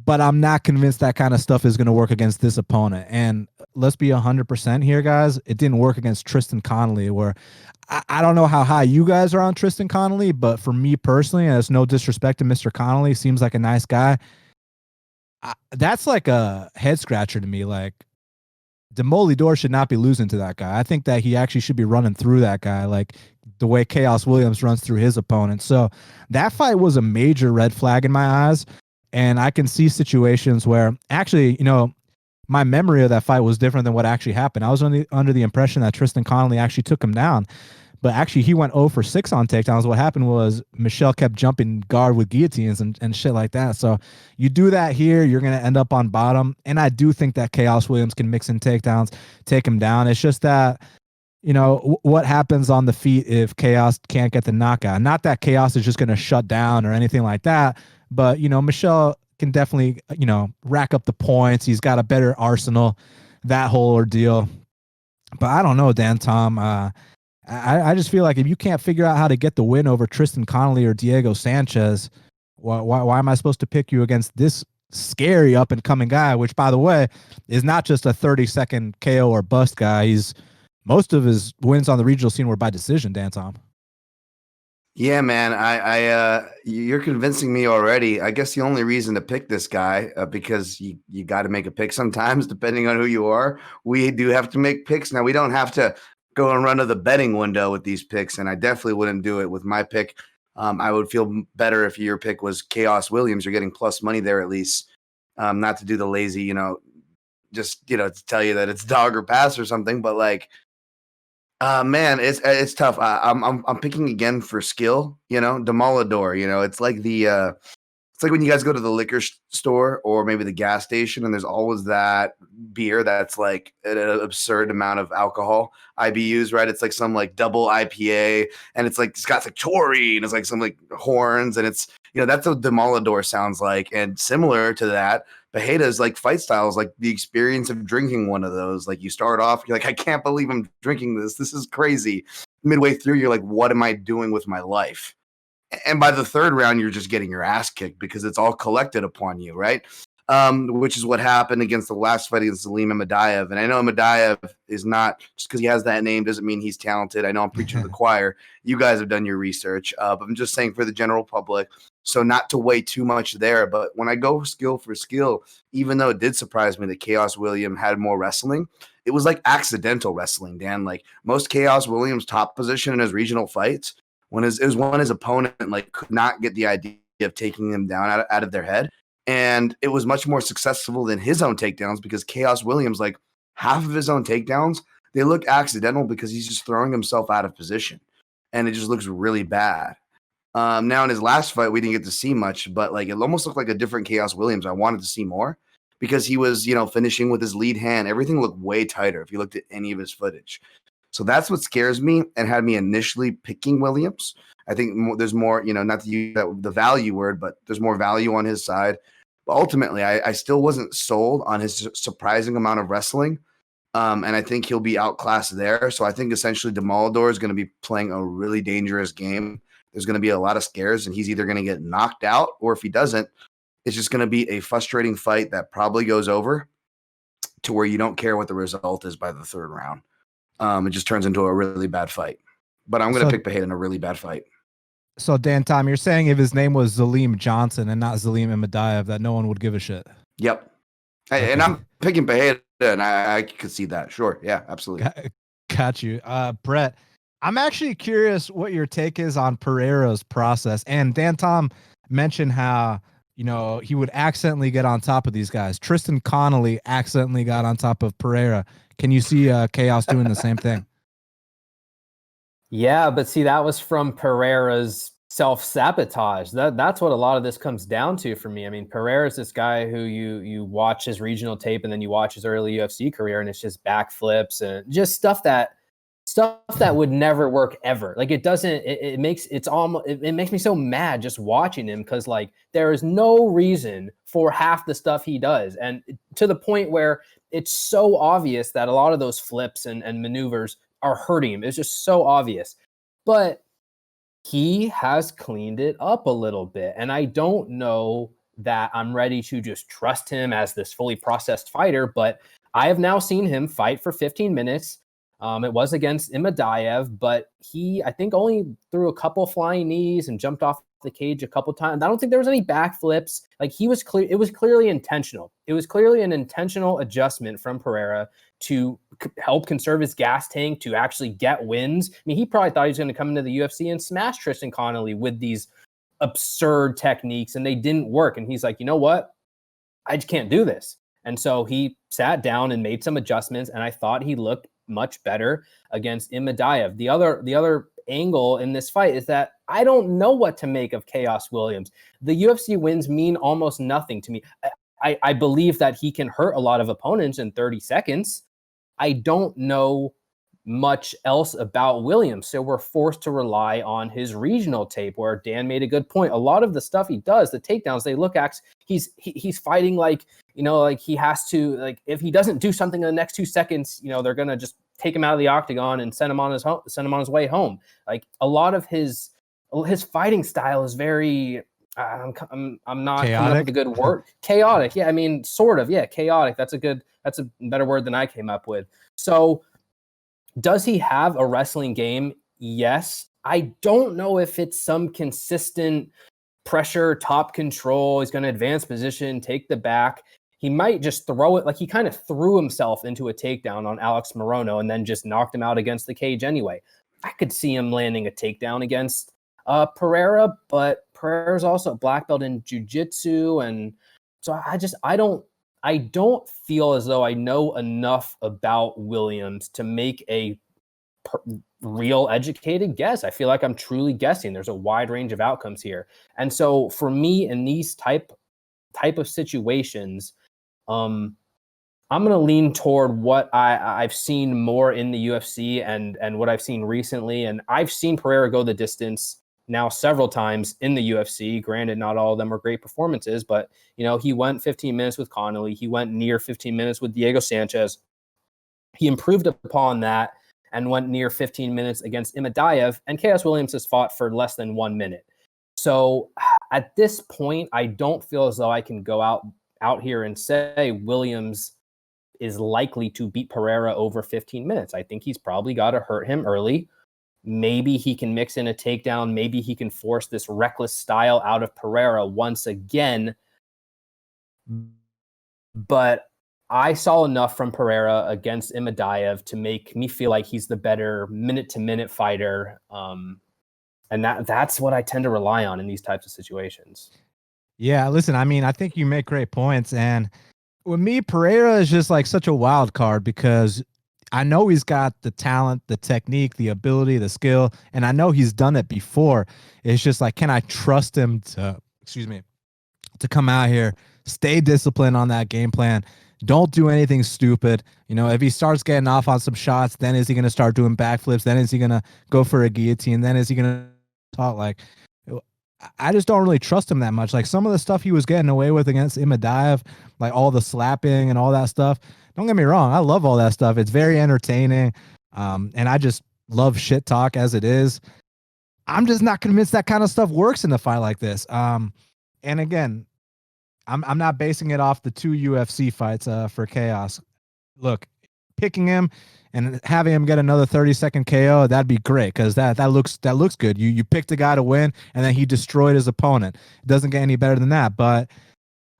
But I'm not convinced that kind of stuff is going to work against this opponent. And let's be 100% here, guys. It didn't work against Tristan Connolly, where I don't know how high you guys are on Tristan Connolly, but for me personally, and it's no disrespect to Mr. Connolly, seems like a nice guy. That's like a head scratcher to me. Like, Demolidor should not be losing to that guy. I think that he actually should be running through that guy, like the way Khaos Williams runs through his opponent. So that fight was a major red flag in my eyes. And I can see situations where actually, you know, my memory of that fight was different than what actually happened. I was under the impression that Tristan Connolly actually took him down, but actually he went 0 for 6 on takedowns. What happened was Michel kept jumping guard with guillotines and shit like that. So you do that here, you're going to end up on bottom. And I do think that Khaos Williams can mix in takedowns, take him down. It's just that, you know, what happens on the feet if Khaos can't get the knockout? Not that Khaos is just going to shut down or anything like that. But, you know, Michel can definitely, you know, rack up the points. He's got a better arsenal, that whole ordeal. But I don't know, Dan Tom. I just feel like if you can't figure out how to get the win over Tristan Connolly or Diego Sanchez, why am I supposed to pick you against this scary up-and-coming guy, which, by the way, is not just a 30-second KO or bust guy. Most of his wins on the regional scene were by decision, Dan Tom. Yeah, man, you're convincing me already. I guess the only reason to pick this guy, because you got to make a pick sometimes, depending on who you are. We do have to make picks. Now, we don't have to go and run to the betting window with these picks, and I definitely wouldn't do it with my pick. I would feel better if your pick was Khaos Williams. You're getting plus money there at least, not to do the lazy, you know, just, you know, to tell you that it's dog or pass or something, but like, man, it's tough. I'm picking again for skill. You know, Demolidor. You know, it's like it's like when you guys go to the liquor store or maybe the gas station, and there's always that beer that's like an absurd amount of alcohol IBUs, right? It's like some like double IPA, and it's like it's got like taurine, it's like some like horns, and it's, you know, that's what Demolidor sounds like. And similar to that, Pereira's like fight styles, like the experience of drinking one of those. Like you start off, you're like, I can't believe I'm drinking this. This is crazy. Midway through, you're like, what am I doing with my life? And by the third round, you're just getting your ass kicked because it's all collected upon you, right? Which is what happened against the last fight against Salim Madaev. And I know Madaev is not, just because he has that name doesn't mean he's talented. I know I'm preaching to the choir. You guys have done your research. But I'm just saying for the general public, so not to weigh too much there. But when I go skill for skill, even though it did surprise me that Khaos Williams had more wrestling, it was like accidental wrestling, Dan. Like most Khaos Williams' top position in his regional fights, when it was when his opponent like could not get the idea of taking him down out of their head. And it was much more successful than his own takedowns because Khaos Williams, like half of his own takedowns, they look accidental because he's just throwing himself out of position. And it just looks really bad. Now in his last fight, we didn't get to see much, but like it almost looked like a different Khaos Williams. I wanted to see more because he was, you know, finishing with his lead hand. Everything looked way tighter if you looked at any of his footage. So that's what scares me and had me initially picking Williams. I think there's more, you know, not to use the value word, but there's more value on his side. But ultimately, I still wasn't sold on his surprising amount of wrestling. And I think he'll be outclassed there. So I think essentially Demolidor is going to be playing a really dangerous game There's going to be a lot of scares, and he's either going to get knocked out, or if he doesn't, it's just going to be a frustrating fight that probably goes over to where you don't care what the result is by the third round. It just turns into a really bad fight. But I'm going to pick Pereira in a really bad fight. So, Dan, Tom, you're saying if his name was Zaleem Johnson and not Zaleem Imadaev, that no one would give a shit? Yep. Okay. And I'm picking Pereira, and I could see that. Sure. Yeah, absolutely. Got you. Brett, I'm actually curious what your take is on Pereira's process. And Dan Tom mentioned how, you know, he would accidentally get on top of these guys. Tristan Connolly accidentally got on top of Pereira. Can you see Khaos doing the same thing? Yeah, but see, that was from Pereira's self-sabotage. That's what a lot of this comes down to for me. I mean, Pereira's this guy who you watch his regional tape and then you watch his early UFC career, and it's just backflips and just stuff that would never work ever. Like, it makes me so mad just watching him, because like there is no reason for half the stuff he does, and to the point where it's so obvious that a lot of those flips and maneuvers are hurting him. It's just so obvious. But he has cleaned it up a little bit, and I don't know that I'm ready to just trust him as this fully processed fighter, but I have now seen him fight for 15 minutes. It was against Imadaev, but he, I think, only threw a couple flying knees and jumped off the cage a couple times. I don't think there was any backflips. Like, it was clearly intentional. It was clearly an intentional adjustment from Pereira to help conserve his gas tank, to actually get wins. I mean, he probably thought he was going to come into the UFC and smash Tristan Connolly with these absurd techniques, and they didn't work. And he's like, you know what? I just can't do this. And so he sat down and made some adjustments, and I thought he looked much better against Imadaev. The other angle in this fight is that I don't know what to make of Khaos Williams. The UFC wins mean almost nothing to me. I believe that he can hurt a lot of opponents in 30 seconds. I don't know much else about Williams, so we're forced to rely on his regional tape, where Dan made a good point. A lot of the stuff he does, the takedowns, they look at, he's fighting like, you know, like he has to, like, if he doesn't do something in the next 2 seconds, you know, they're gonna just take him out of the octagon and send him on his way home. Like, a lot of his fighting style is very I'm not chaotic? coming up with a good word. Chaotic. Yeah, I mean, sort of. Yeah, chaotic. That's a better word than I came up with. So, does he have a wrestling game? Yes. I don't know if it's some consistent pressure, top control. He's going to advance position, take the back. He might just throw it, like he kind of threw himself into a takedown on Alex Morono and then just knocked him out against the cage anyway. I could see him landing a takedown against Pereira, but Pereira's also a black belt in jiu-jitsu, and so I don't feel as though I know enough about Williams to make a real educated guess. I feel like I'm truly guessing. There's a wide range of outcomes here. And so for me, in these type of situations, I'm going to lean toward what I've seen more in the UFC and what I've seen recently. And I've seen Pereira go the distance now several times in the UFC. Granted, not all of them were great performances, but you know, he went 15 minutes with Connolly. He went near 15 minutes with Diego Sanchez. He improved upon that and went near 15 minutes against Imadaev, and Khaos Williams has fought for less than 1 minute. So at this point, I don't feel as though I can go out here and say Williams is likely to beat Pereira over 15 minutes. I think he's probably got to hurt him early. Maybe he can mix in a takedown. Maybe he can force this reckless style out of Pereira once again. But I saw enough from Pereira against Imadaev to make me feel like he's the better minute-to-minute fighter. And that's what I tend to rely on in these types of situations. Yeah, listen, I mean, I think you make great points. And with me, Pereira is just like such a wild card because I know he's got the talent, the technique, the ability, the skill, and I know he's done it before. It's just like, can I trust him to come out here, stay disciplined on that game plan, don't do anything stupid. You know, if he starts getting off on some shots, then is he going to start doing backflips? Then is he going to go for a guillotine? Then is he going to talk? Like, I just don't really trust him that much. Like, some of the stuff he was getting away with against Imadaev, like all the slapping and all that stuff. Don't get me wrong. I love all that stuff. It's very entertaining. And I just love shit talk as it is. I'm just not convinced that kind of stuff works in a fight like this. And again, I'm not basing it off the 2 UFC fights for Khaos. Look, picking him and having him get another 30-second KO, that'd be great, because that looks good. You picked a guy to win, and then he destroyed his opponent. It doesn't get any better than that. But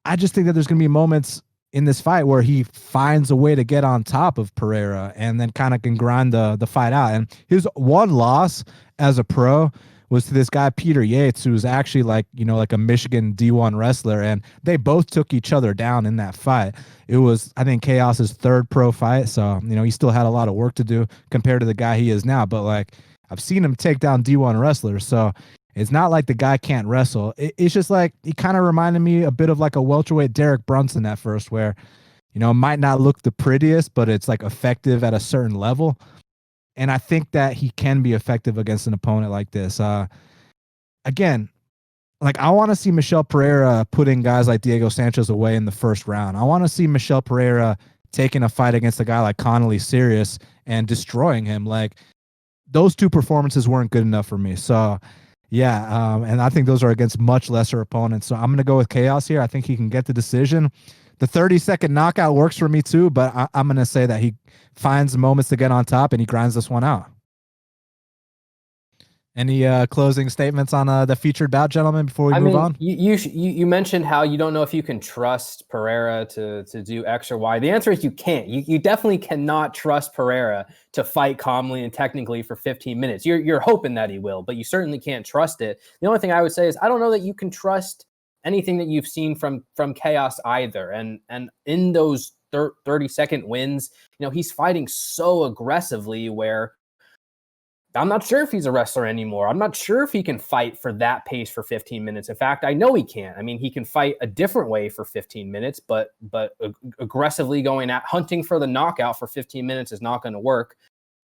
I just think that there's going to be moments in this fight where he finds a way to get on top of Pereira and then kind of can grind the fight out. And his one loss as a pro was to this guy Peter Yates, who's actually like a Michigan D1 wrestler, and they both took each other down in that fight. It was, I think, Khaos's 3rd pro fight, so he still had a lot of work to do compared to the guy he is now. But like, I've seen him take down D1 wrestlers, so it's not like the guy can't wrestle. It's just like, he kind of reminded me a bit of like a welterweight Derek Brunson at first, where might not look the prettiest, but it's like effective at a certain level. And I think that he can be effective against an opponent like this. Again, like, I want to see Michel Pereira putting guys like Diego Sanchez away in the first round. I want to see Michel Pereira taking a fight against a guy like Connolly Serious and destroying him. Like, those 2 performances weren't good enough for me. So, yeah, and I think those are against much lesser opponents. So I'm going to go with Khaos here. I think he can get the decision. The 30-second knockout works for me too, but I'm going to say that he finds moments to get on top and he grinds this one out. Any closing statements on the featured bout, gentlemen, before we move on? You mentioned how you don't know if you can trust Pereira to do X or Y. The answer is you can't. You definitely cannot trust Pereira to fight calmly and technically for 15 minutes. You're hoping that he will, but you certainly can't trust it. The only thing I would say is I don't know that you can trust anything that you've seen from Khaos either. And in those 30-second wins, he's fighting so aggressively where I'm not sure if he's a wrestler anymore. I'm not sure if he can fight for that pace for 15 minutes. In fact, I know he can't. I mean, he can fight a different way for 15 minutes, but aggressively going at hunting for the knockout for 15 minutes is not going to work.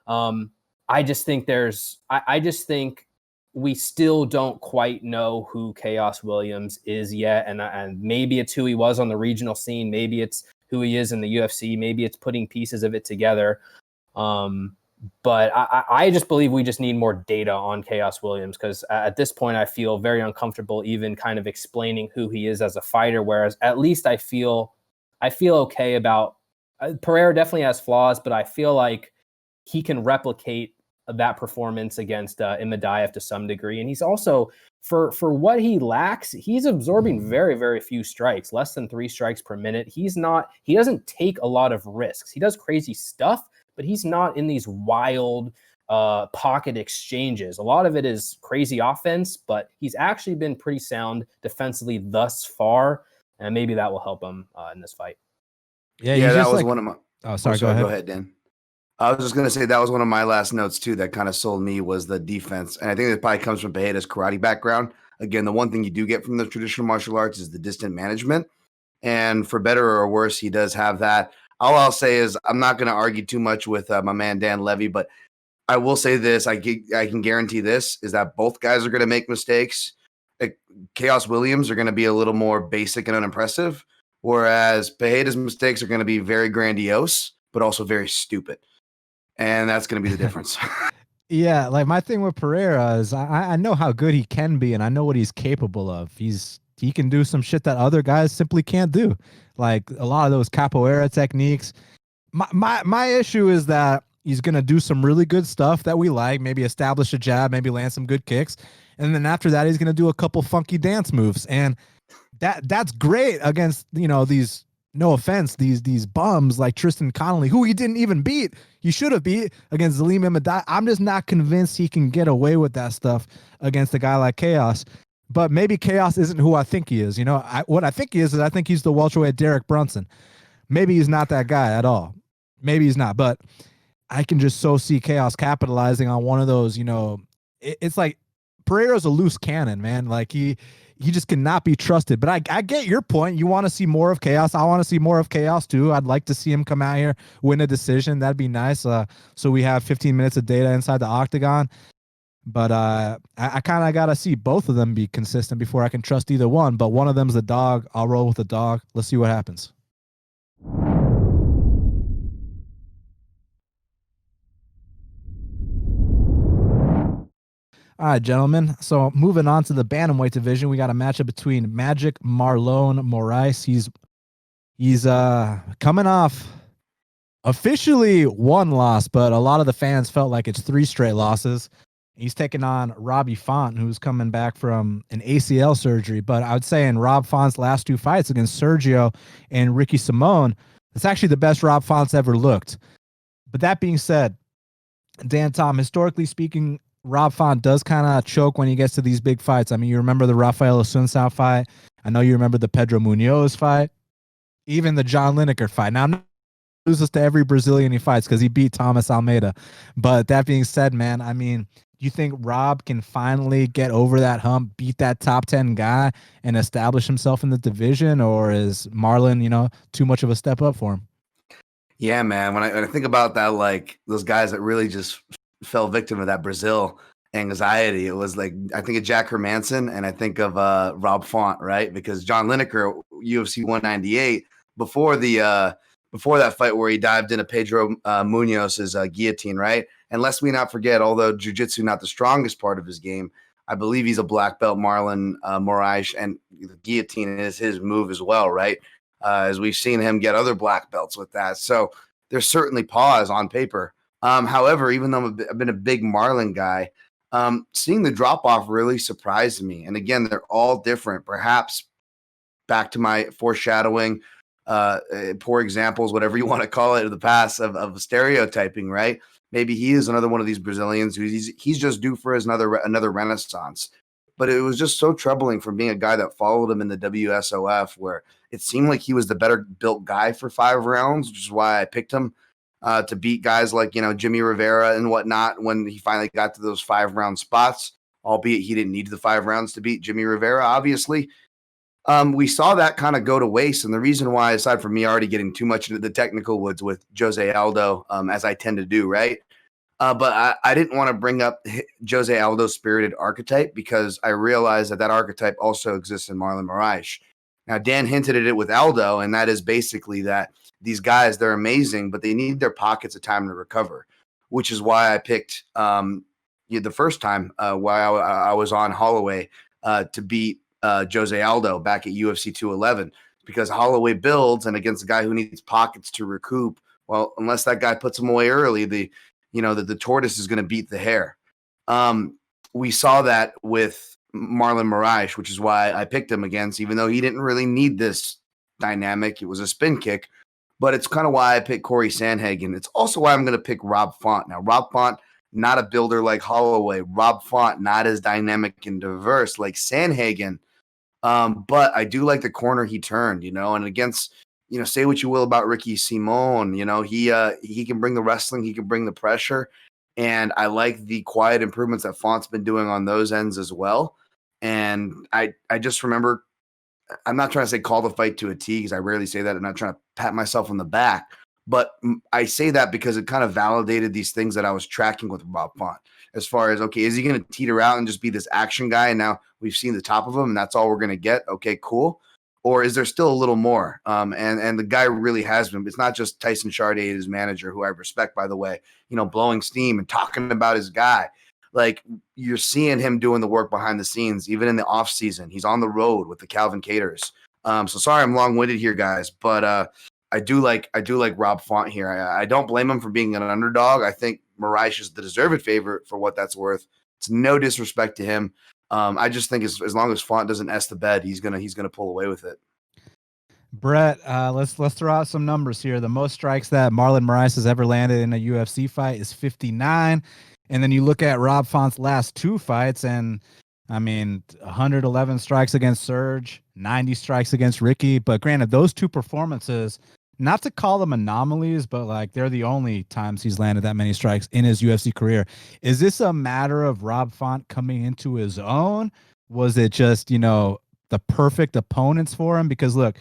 I just think we still don't quite know who Khaos Williams is yet. And maybe it's who he was on the regional scene. Maybe it's who he is in the UFC. Maybe it's putting pieces of it together. But I just believe we just need more data on Khaos Williams, because at this point I feel very uncomfortable even kind of explaining who he is as a fighter, whereas at least I feel okay about Pereira. Definitely has flaws, but I feel like he can replicate that performance against Imadaev to some degree. And he's also, for what he lacks, he's absorbing very, very few strikes, less than 3 strikes per minute. He doesn't take a lot of risks. He does crazy stuff, but he's not in these wild pocket exchanges. A lot of it is crazy offense, but he's actually been pretty sound defensively thus far, and maybe that will help him in this fight. Yeah, that was one of my... Oh, sorry, go ahead. Go ahead, Dan. I was just going to say that was one of my last notes, too, that kind of sold me was the defense. And I think that probably comes from Pereira's karate background. Again, the one thing you do get from the traditional martial arts is the distant management. And for better or worse, he does have that. All I'll say is I'm not going to argue too much with my man Dan Levi, but I will say this. I can guarantee this, is that both guys are going to make mistakes. Khaos Williams are going to be a little more basic and unimpressive, whereas Pereira's mistakes are going to be very grandiose, but also very stupid. And that's going to be the difference. Yeah, like my thing with Pereira is I know how good he can be, and I know what he's capable of. He can do some shit that other guys simply can't do, like a lot of those capoeira techniques. My issue is that he's gonna do some really good stuff that we like, maybe establish a jab, maybe land some good kicks, and then after that he's gonna do a couple funky dance moves, and that's great against these. No offense, these bums like Tristan Connolly, who he didn't even beat. He should have beat against Zelim Imadaev. I'm just not convinced he can get away with that stuff against a guy like Khaos. But maybe Khaos isn't who I think he is. What I think he is I think he's the welterweight Derek Brunson. Maybe he's not that guy at all. Maybe he's not. But I can just so see Khaos capitalizing on one of those. It's like Pereira's a loose cannon, man. Like he just cannot be trusted. But I get your point. You want to see more of Khaos. I want to see more of Khaos too. I'd like to see him come out here, win a decision. That'd be nice. So we have 15 minutes of data inside the octagon. But I kind of got to see both of them be consistent before I can trust either one. But one of them's the dog. I'll roll with the dog. Let's see what happens. All right, gentlemen. So moving on to the bantamweight division, we got a matchup between Magic Marlon Moraes. He's coming off officially one loss, but a lot of the fans felt like it's 3 straight losses. He's taking on Robbie Font, who's coming back from an ACL surgery. But I would say in Rob Font's last 2 fights against Sergio and Ricky Simone, it's actually the best Rob Font's ever looked. But that being said, Dan Tom, historically speaking, Rob Font does kind of choke when he gets to these big fights. I mean, you remember the Rafael Assunção fight. I know you remember the Pedro Munoz fight, even the John Lineker fight. Now, I'm not loses to every Brazilian he fights because he beat Thomas Almeida. But that being said, man, I mean, do you think Rob can finally get over that hump, beat that top 10 guy, and establish himself in the division? Or is Marlon, too much of a step up for him? Yeah, man. When I think about that, like those guys that really just fell victim of that Brazil anxiety, it was like I think of Jack Hermanson and I think of Rob Font, right? Because John Lineker, UFC 198, before that fight where he dived into Pedro Munoz's guillotine, right? And lest we not forget, although jiu-jitsu not the strongest part of his game, I believe he's a black belt, Marlon Moraes, and the guillotine is his move as well, right? As we've seen him get other black belts with that. So there's certainly pause on paper. However, even though I've been a big Marlon guy, seeing the drop-off really surprised me. And again, they're all different. Perhaps back to my foreshadowing, poor examples, whatever you want to call it, of the past of stereotyping, right? Maybe he is another one of these Brazilians who he's just due for another renaissance. But it was just so troubling from being a guy that followed him in the WSOF, where it seemed like he was the better built guy for 5 rounds, which is why I picked him to beat guys like, Jimmy Rivera and whatnot when he finally got to those 5-round spots, albeit he didn't need the 5 rounds to beat Jimmy Rivera, obviously. We saw that kind of go to waste. And the reason why, aside from me already getting too much into the technical woods with Jose Aldo, as I tend to do, right? But I didn't want to bring up Jose Aldo's spirited archetype because I realized that archetype also exists in Marlon Moraes. Now, Dan hinted at it with Aldo, and that is basically that these guys, they're amazing, but they need their pockets of time to recover, which is why I picked the first time while I was on Holloway to beat Jose Aldo back at UFC 211, because Holloway builds, and against a guy who needs pockets to recoup, well, unless that guy puts him away early, the tortoise is going to beat the hare. We saw that with Marlon Moraes, which is why I picked him against, even though he didn't really need this dynamic. It was a spin kick, but it's kind of why I picked Corey Sandhagen. It's also why I'm going to pick Rob Font. Now, Rob Font, not a builder like Holloway. Rob Font, not as dynamic and diverse like Sandhagen. But I do like the corner he turned, and against, say what you will about Ricky Simone, he can bring the wrestling, he can bring the pressure. And I like the quiet improvements that Font's been doing on those ends as well. And I just remember, I'm not trying to say call the fight to a T because I rarely say that. I'm not trying to pat myself on the back, but I say that because it kind of validated these things that I was tracking with Rob Font as far as, okay, is he going to teeter out and just be this action guy? And now we've seen the top of him and that's all we're going to get. Okay, cool. Or is there still a little more? And the guy really has been. It's not just Tyson Chartier, his manager, who I respect, by the way, blowing steam and talking about his guy. Like, you're seeing him doing the work behind the scenes, even in the off season. He's on the road with the Calvin Caters. So sorry I'm long-winded here, guys, but I do like Rob Font here. I don't blame him for being an underdog. I think Moraes is the deserved favorite for what that's worth. It's no disrespect to him. I just think as long as Font doesn't S the bed, he's gonna pull away with it. Brett, let's throw out some numbers here. The most strikes that Marlon Moraes has ever landed in a UFC fight is 59. And then you look at Rob Font's last 2 fights, and I mean, 111 strikes against Serge, 90 strikes against Ricky. But granted, those 2 performances, not to call them anomalies, but like they're the only times he's landed that many strikes in his UFC career. Is this a matter of Rob Font coming into his own? Was it just, the perfect opponents for him? Because look,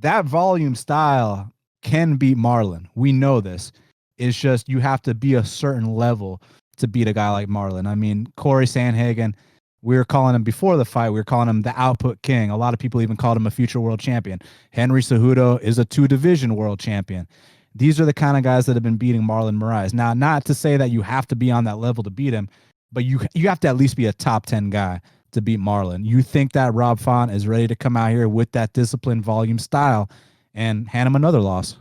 that volume style can beat Marlon. We know this. It's just you have to be a certain level to beat a guy like Marlon. I mean, Corey Sandhagen, we were calling him before the fight, we were calling him the output king. A lot of people even called him a future world champion. Henry Cejudo is a 2-division world champion. These are the kind of guys that have been beating Marlon Moraes. Now, not to say that you have to be on that level to beat him, but you have to at least be a top 10 guy to beat Marlon. You think that Rob Font is ready to come out here with that disciplined volume style and hand him another loss?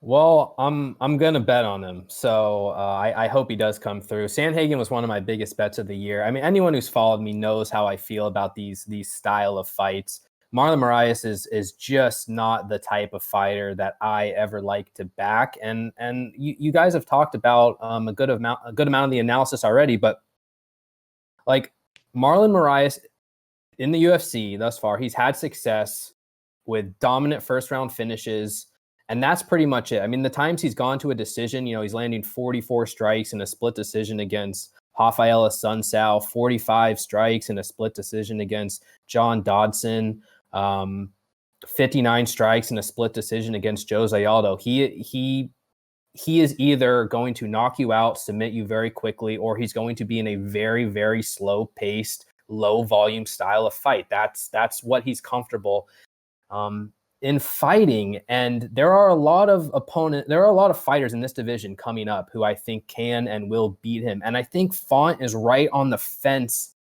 Well, I'm gonna bet on him, so I hope he does come through. Sandhagen was one of my biggest bets of the year. I mean, anyone who's followed me knows how I feel about these style of fights. Marlon Moraes is just not the type of fighter that I ever like to back, and you guys have talked about a good amount of the analysis already, but like Marlon Moraes in the UFC thus far, he's had success with dominant first round finishes. And that's pretty much it. I mean, the times he's gone to a decision, he's landing 44 strikes in a split decision against Rafael Assunção, 45 strikes in a split decision against John Dodson, 59 strikes in a split decision against Jose Aldo. He is either going to knock you out, submit you very quickly, or he's going to be in a very, very slow-paced, low-volume style of fight. That's what he's comfortable in fighting. And there are a lot of fighters in this division coming up who I think can and will beat him. And I think Font is right on the fence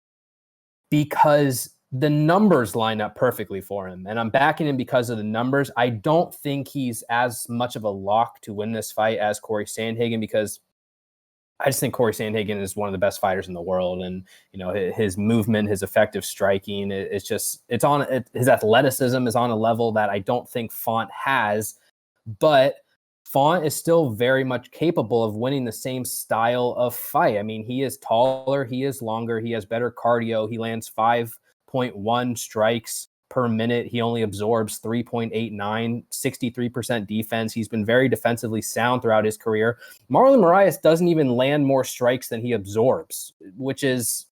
because the numbers line up perfectly for him. And I'm backing him because of the numbers. I don't think he's as much of a lock to win this fight as Corey Sandhagen, because I just think Corey Sandhagen is one of the best fighters in the world. And, his movement, his effective striking, his athleticism is on a level that I don't think Font has, but Font is still very much capable of winning the same style of fight. I mean, he is taller, he is longer, he has better cardio. He lands 5.1 strikes per minute. He only absorbs 3.89, 63% defense. He's been very defensively sound throughout his career. Marlon Moraes doesn't even land more strikes than he absorbs, which is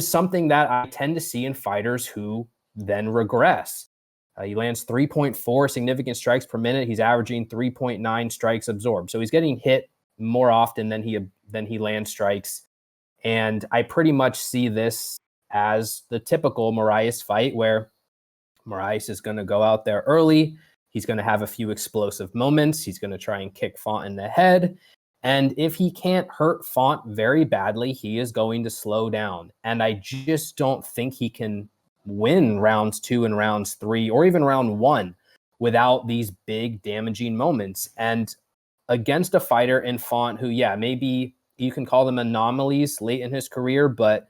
something that I tend to see in fighters who then regress. He lands 3.4 significant strikes per minute. He's averaging 3.9 strikes absorbed. So he's getting hit more often than he lands strikes. And I pretty much see this as the typical Moraes fight, where Moraes is going to go out there early. He's going to have a few explosive moments. He's going to try and kick Font in the head. And if he can't hurt Font very badly, he is going to slow down. And I just don't think he can win rounds 2 and rounds 3, or even round 1, without these big damaging moments. And against a fighter in Font who, maybe you can call them anomalies late in his career, but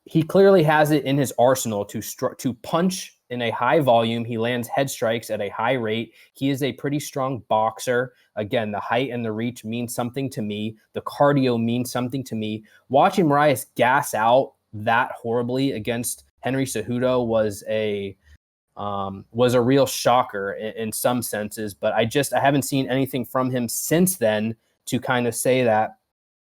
he clearly has it in his arsenal to punch in a high volume. He lands head strikes at a high rate. He is a pretty strong boxer. Again, the height and the reach means something to me. The cardio means something to me. Watching Moraes gas out that horribly against Henry Cejudo was a real shocker in some senses, but I haven't seen anything from him since then to kind of say that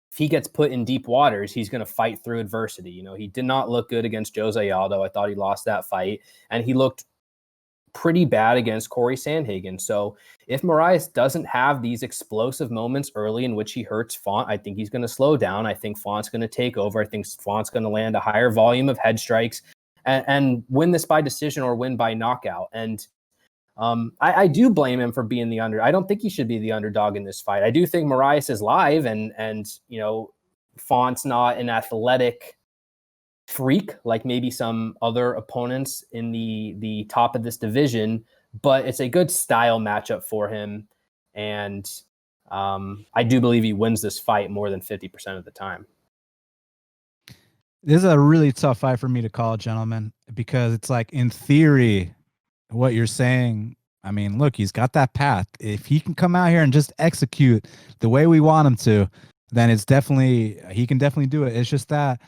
if he gets put in deep waters, he's going to fight through adversity. He did not look good against Jose Aldo. I thought he lost that fight, and he looked pretty bad against Corey Sandhagen. So if Moraes doesn't have these explosive moments early in which he hurts Font, I think he's going to slow down. I think Font's going to take over. I think Font's going to land a higher volume of head strikes and win this by decision or win by knockout. And I do blame him for being the under. I don't think he should be the underdog in this fight. I do think Moraes is live, and Font's not an athletic freak like maybe some other opponents in the top of this division, but it's a good style matchup for him. And I do believe he wins this fight more than 50% of the time. This is a really tough fight for me to call, gentlemen, because it's like, in theory, what you're saying, I mean, look, he's got that path. If he can come out here and just execute the way we want him to, then he can definitely do it. It's just that,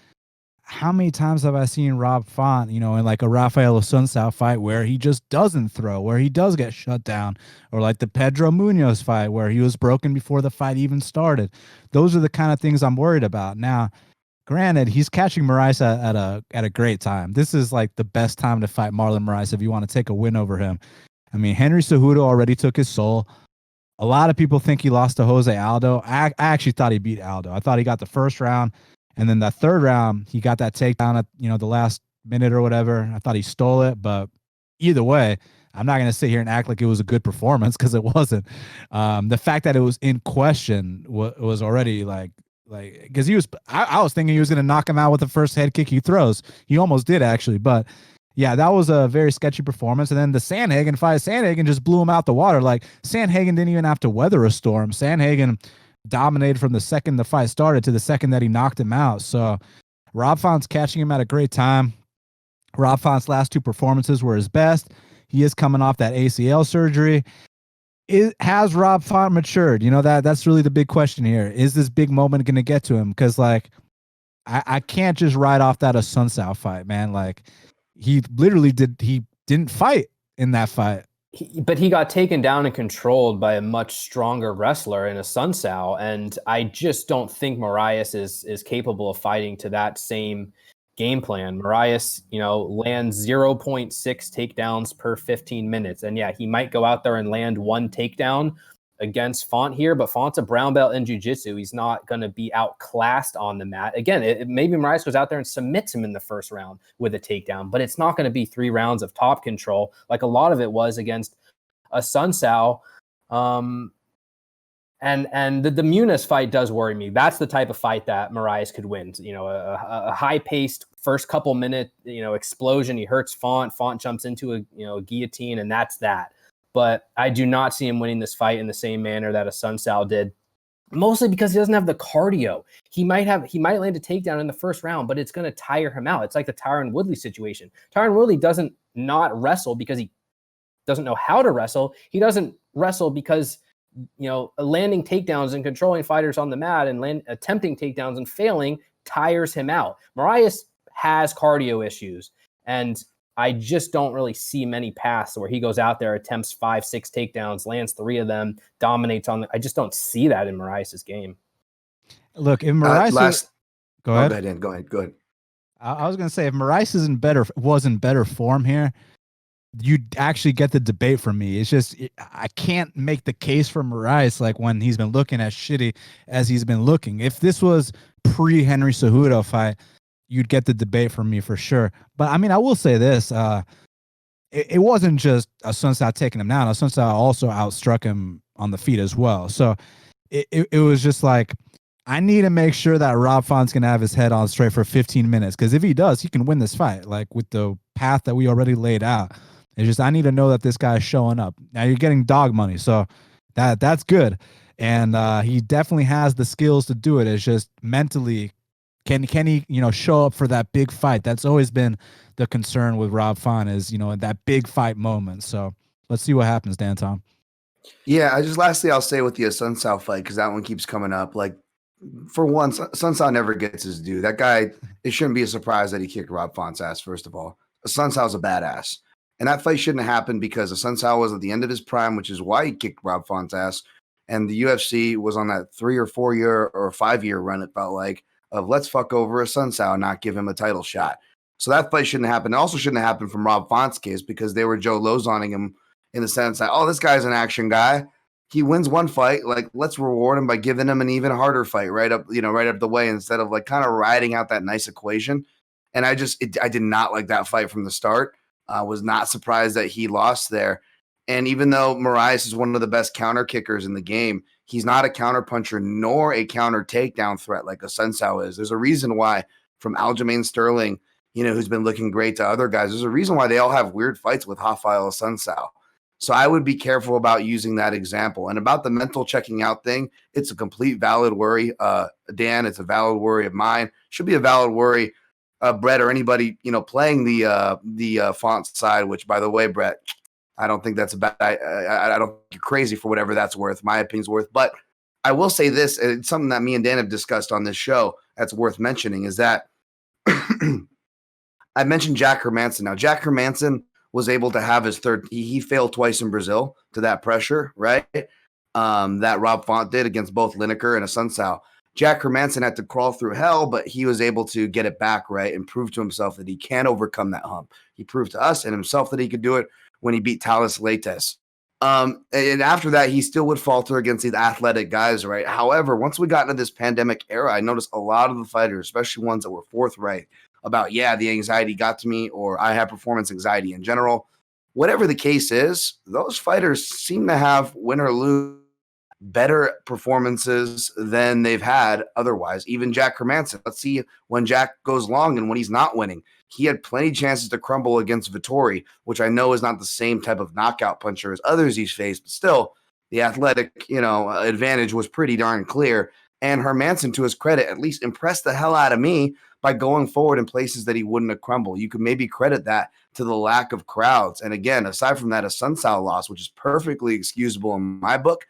how many times have I seen Rob Font, in like a Rafael Assunção fight where he just doesn't throw, where he does get shut down, or like the Pedro Munoz fight where he was broken before the fight even started. Those are the kind of things I'm worried about. Now, granted, he's catching Moraes at a great time. This is like the best time to fight Marlon Moraes if you want to take a win over him. I mean, Henry Cejudo already took his soul. A lot of people think he lost to Jose Aldo. I actually thought he beat Aldo. I thought he got the first round, and then that third round, he got that takedown at the last minute or whatever. I thought he stole it, but either way, I'm not going to sit here and act like it was a good performance because it wasn't. The fact that it was in question was already like because I was thinking he was going to knock him out with the first head kick he throws. He almost did actually, but yeah, that was a very sketchy performance. And then the Sandhagen fight, Sandhagen just blew him out the water. Like Sandhagen didn't even have to weather a storm. Sandhagen dominated from the second the fight started to the second that he knocked him out. So Rob Font's catching him at a great time. Rob Font's last 2 performances were his best. He is coming off that ACL surgery. Has Rob Font matured? You know, that's really the big question here. Is this big moment going to get to him? Because like I can't just write off that Asuncao fight, man. Like he literally didn't fight in that fight. But he got taken down and controlled by a much stronger wrestler in Asuncao, and I just don't think Moraes is capable of fighting to that same game plan. Moraes, lands 0.6 takedowns per 15 minutes, and yeah, he might go out there and land 1 takedown against Font here, but Font's a brown belt in jiu-jitsu. He's not going to be outclassed on the mat. Again, maybe Moraes goes out there and submits him in the first round with a takedown, but it's not going to be 3 rounds of top control like a lot of it was against Asuncao. And the Muniz fight does worry me. That's the type of fight that Moraes could win. A high-paced first couple minute, explosion. He hurts Font. Font jumps into a guillotine, and that's that. But I do not see him winning this fight in the same manner that Asuncao did, mostly because he doesn't have the cardio. He might land a takedown in the first round, but it's going to tire him out. It's like the Tyron Woodley situation. Tyron Woodley doesn't not wrestle because he doesn't know how to wrestle. He doesn't wrestle because landing takedowns and controlling fighters on the mat and attempting takedowns and failing tires him out. Moraes has cardio issues, and I just don't really see many paths where he goes out there, attempts 5-6 takedowns, lands 3 of them, dominates I just don't see that in Moraes' game. Look, if Moraes go ahead. Go ahead. I was going to say, if Moraes was in better form here, you'd actually get the debate from me. It's just I can't make the case for Moraes like when he's been looking as shitty as he's been looking. If this was pre-Henry Cejudo fight, you'd get the debate from me for sure. But I mean, I will say this: it wasn't just Asuncao taking him down. Asuncao also outstruck him on the feet as well. So it was just like, I need to make sure that Rob Font's gonna have his head on straight for 15 minutes, because if he does, he can win this fight. Like with the path that we already laid out. It's just I need to know that this guy's showing up. Now you're getting dog money, so that's good, and he definitely has the skills to do it. It's just mentally, can he show up for that big fight? That's always been the concern with Rob Font, is that big fight moment. So let's see what happens, Dan Tom. Yeah, lastly I'll say with the Asuncao fight, because that one keeps coming up. Like, for one, Asuncao never gets his due. That guy, it shouldn't be a surprise that he kicked Rob Font's ass. First of all, Asuncau's a badass. And that fight shouldn't have happened because Asuncao was at the end of his prime, which is why he kicked Rob Font's ass. And the UFC was on that 3 or 4 year or 5 year run, it felt like, of let's fuck over Asuncao and not give him a title shot. So that fight shouldn't happen. It also shouldn't happen from Rob Font's case, because they were Joe Lozoning him in the sense that, oh, this guy's an action guy. He wins one fight, like, let's reward him by giving him an even harder fight right up the way, instead of like kind of riding out that nice equation. And I did not like that fight from the start. Was not surprised that he lost there. And even though Moraes is one of the best counter kickers in the game, he's not a counter puncher nor a counter takedown threat like Asuncao is. There's a reason why, from Aljamain Sterling, who's been looking great, to other guys, there's a reason why they all have weird fights with Rafael Asuncao. So I would be careful about using that example. And about the mental checking out thing, it's a complete valid worry. Dan, it's a valid worry of mine. Should be a valid worry. Brett, or anybody, playing the Font side, which, by the way, Brett, I don't think that's a bad, I don't think you're crazy for whatever that's worth. My opinion's worth. But I will say this, and it's something that me and Dan have discussed on this show that's worth mentioning, is that I mentioned Jack Hermanson. Now, Jack Hermanson was able to have his third, he failed twice in Brazil to that pressure, right? That Rob Font did against both Lineker and Asuncao. Jack Hermanson had to crawl through hell, but he was able to get it back, right, and prove to himself that he can overcome that hump. He proved to us and himself that he could do it when he beat Talis Leites. And after that, he still would falter against these athletic guys, right? However, once we got into this pandemic era, I noticed a lot of the fighters, especially ones that were forthright about, the anxiety got to me, or I have performance anxiety in general. whatever the case is, those fighters seem to have win or lose better performances than they've had otherwise. Even Jack Hermanson. Let's see when Jack goes long and when he's not winning. He had plenty of chances to crumble against Vettori, which I know is not the same type of knockout puncher as others he's faced, but still the athletic, advantage was pretty darn clear. And Hermanson, to his credit, at least impressed the hell out of me by going forward in places that he wouldn't have crumbled. You could maybe credit that to the lack of crowds. And again, aside from that, a Sun Sao loss, which is perfectly excusable in my book.